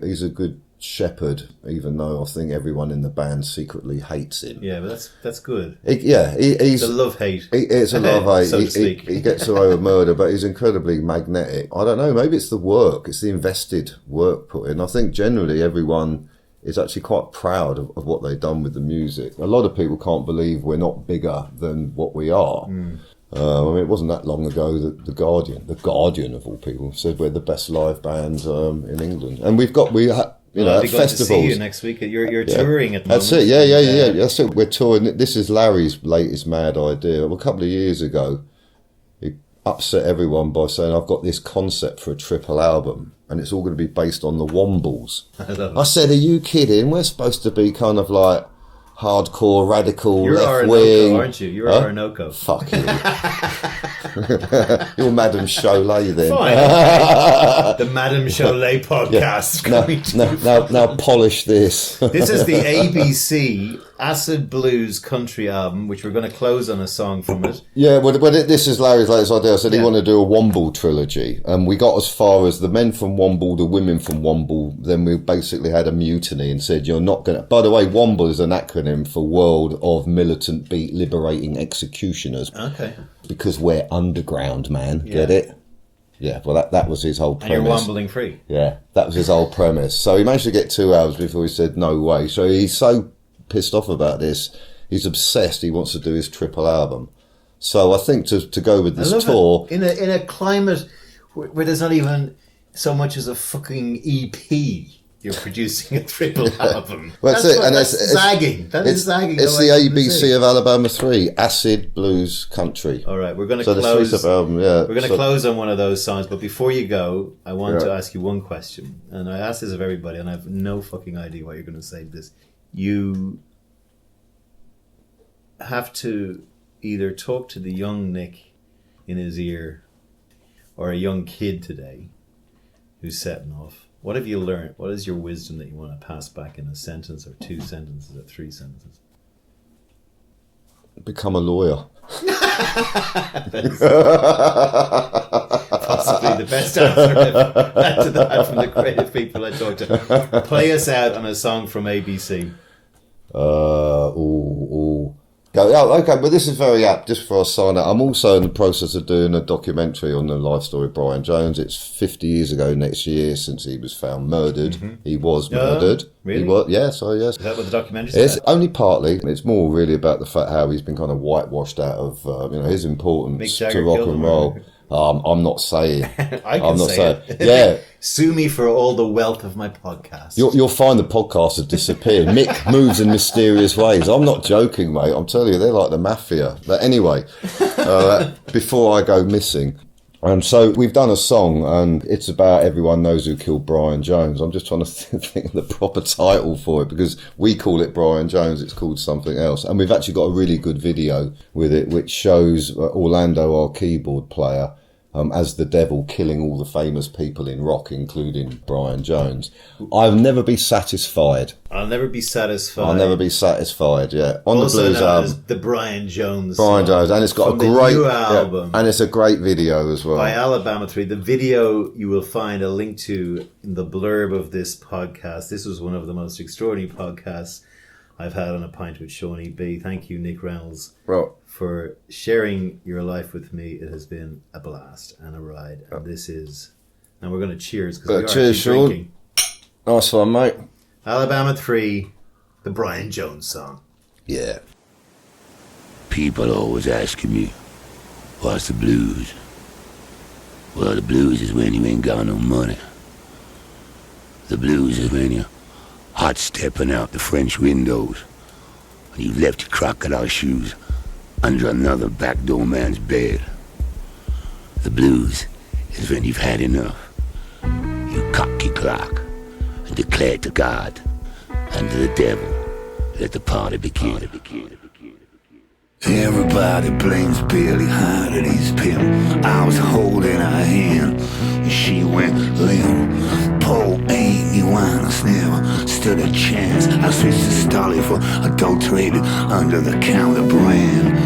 he's a good shepherd, even though I think everyone in the band secretly hates him. Yeah, but that's good. He's a love-hate. It's a love-hate. So to speak. He gets away with murder, but he's incredibly magnetic. I don't know, maybe it's the work. It's the invested work put in. I think generally everyone is actually quite proud of what they've done with the music. A lot of people can't believe we're not bigger than what we are. I mean, it wasn't that long ago that the Guardian of all people, said we're the best live band in England. And we have at festivals. To see you next week. You're touring at the moment. That's it. Yeah. That's it. We're touring. This is Larry's latest mad idea. Well, a couple of years ago, he upset everyone by saying, I've got this concept for a triple album, and it's all going to be based on the Wombles. I said, are you kidding? We're supposed to be kind of like hardcore, radical, left wing. Aren't you? You're Orinoco. Fuck you. You're Madame Cholet then. Fine. The Madame Cholet podcast. Now polish this. This is the ABC Acid Blues Country album, which we're going to close on a song from it. Yeah, well, this is Larry's latest idea. I said he wanted to do a Womble trilogy, and we got as far as the men from Womble, the women from Womble. Then we basically had a mutiny and said, you're not going to... By the way, Womble is an acronym for World of Militant Beat Liberating Executioners. Okay. Because we're underground, man. Yeah. Get it? Yeah, well, that was his whole premise. And you're wombling free. Yeah, that was his whole premise. So he managed to get 2 hours before he said, no way. So he's so pissed off about this. He's obsessed. He wants to do his triple album. So I think to go with this tour... In a climate where there's not even so much as a fucking EP... You're producing a triple album. Well, that's zagging. That is zagging. It's the ABC of Alabama 3, acid, blues, country. All right, we're going to close. Album, yeah. We're going to close on one of those songs, but before you go, I want to ask you one question, and I ask this of everybody, and I have no fucking idea what you're going to say to this. You have to either talk to the young Nick in his ear, or a young kid today who's setting off. What have you learned? What is your wisdom that you want to pass back in a sentence or 2 sentences or 3 sentences? Become a lawyer. Possibly the best answer I've had to that from the creative people I talked to. Play us out on a song from ABC. Okay, but this is very apt, just for our sign out. I'm also in the process of doing a documentary on the life story of Brian Jones. It's 50 years ago next year since he was found murdered. Mm-hmm. He was murdered. Really? He was, yes. Is that what the documentary is? It's only partly. It's more really about the fact how he's been kind of whitewashed out of his importance to rock and roll. I'm not saying. I'm not saying. Yeah. Sue me for all the wealth of my podcast. You'll find the podcasts have disappeared. Mick moves in mysterious ways. I'm not joking, mate. I'm telling you, they're like the mafia. But anyway, before I go missing. And so we've done a song, and it's about Everyone Knows Who Killed Brian Jones. I'm just trying to think of the proper title for it, because we call it Brian Jones, it's called something else. And we've actually got a really good video with it, which shows Orlando, our keyboard player, as the devil killing all the famous people in rock, including Brian Jones. I'll never be satisfied. I'll never be satisfied. Yeah. On also the blues album, the Brian Jones. And it's got a great new album, and it's a great video as well by Alabama 3. The video you will find a link to in the blurb of this podcast. This was one of the most extraordinary podcasts I've had on A Pint with Seaniebee. Thank you, Nick Reynolds. For sharing your life with me. It has been a blast and a ride. And this is... And we're going to cheers, because we are cheers, Sean. drinking. Nice one, mate. Alabama 3, the Brian Jones song. Yeah. People always asking me, what's the blues? Well, the blues is when you ain't got no money. The blues is when you're hot stepping out the French windows, and you've left your crocodile shoes under another backdoor man's bed. The blues is when you've had enough. You cock your clock and declare to God and to the devil, let the party begin. Everybody blames Billy Hart and his pimp. I was holding her hand and she went limp. Poor Amy Winehouse never stood a chance. I switched to Stolly for adulterated under-the-counter brand.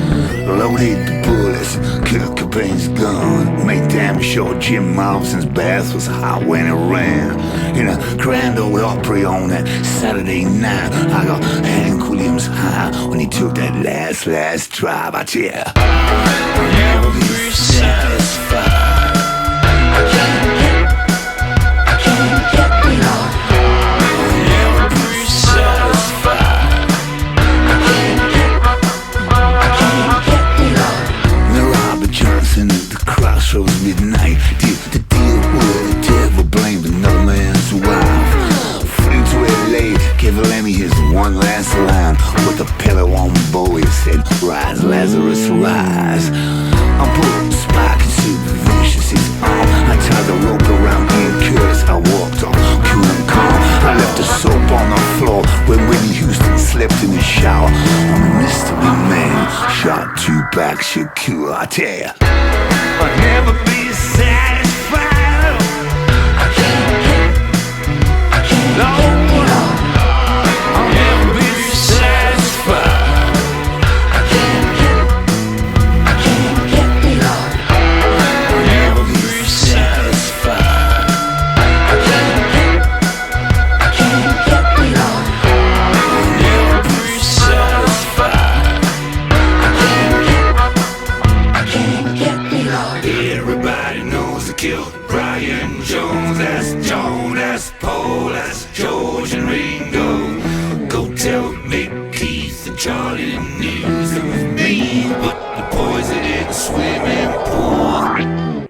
Loaded the bullets, Kurt Cobain's gun. Made damn sure Jim Morrison's bath was hot when it ran. In a Grand Ole Opry on that Saturday night, I got Hank Williams high when he took that last drive. I tell ya, I'll never be satisfied. I can't get me on. I'll never be satisfied. I can't get me on. Now Robert Johnson at the crossroads midnight did the deal with the devil, blamed another man's wife. Flew to LA, gave Lemmy his one last line with a pillow on bow. He said, "Rise, Lazarus, rise." I put a spike in Super Vicious's arm. I tied the rope around Ian Curtis. I walked on, cool and calm. I left the soap on the floor where Whitney Houston slept in the shower. I'm a mystery man, shot 2 back Shakur. I tell ya, I'll never be satisfied. I can't no, I'll never be satisfied. I can't get me on. I'll never be satisfied. I can't get me on. I'll never be satisfied. I can't get me on. Everybody knows the kill Brian Jones. That's Joan, that's Paul, that's George and Ringo. Go tell Mick, Keith and Charlie the news. It was me, but the poison in the swimming pool.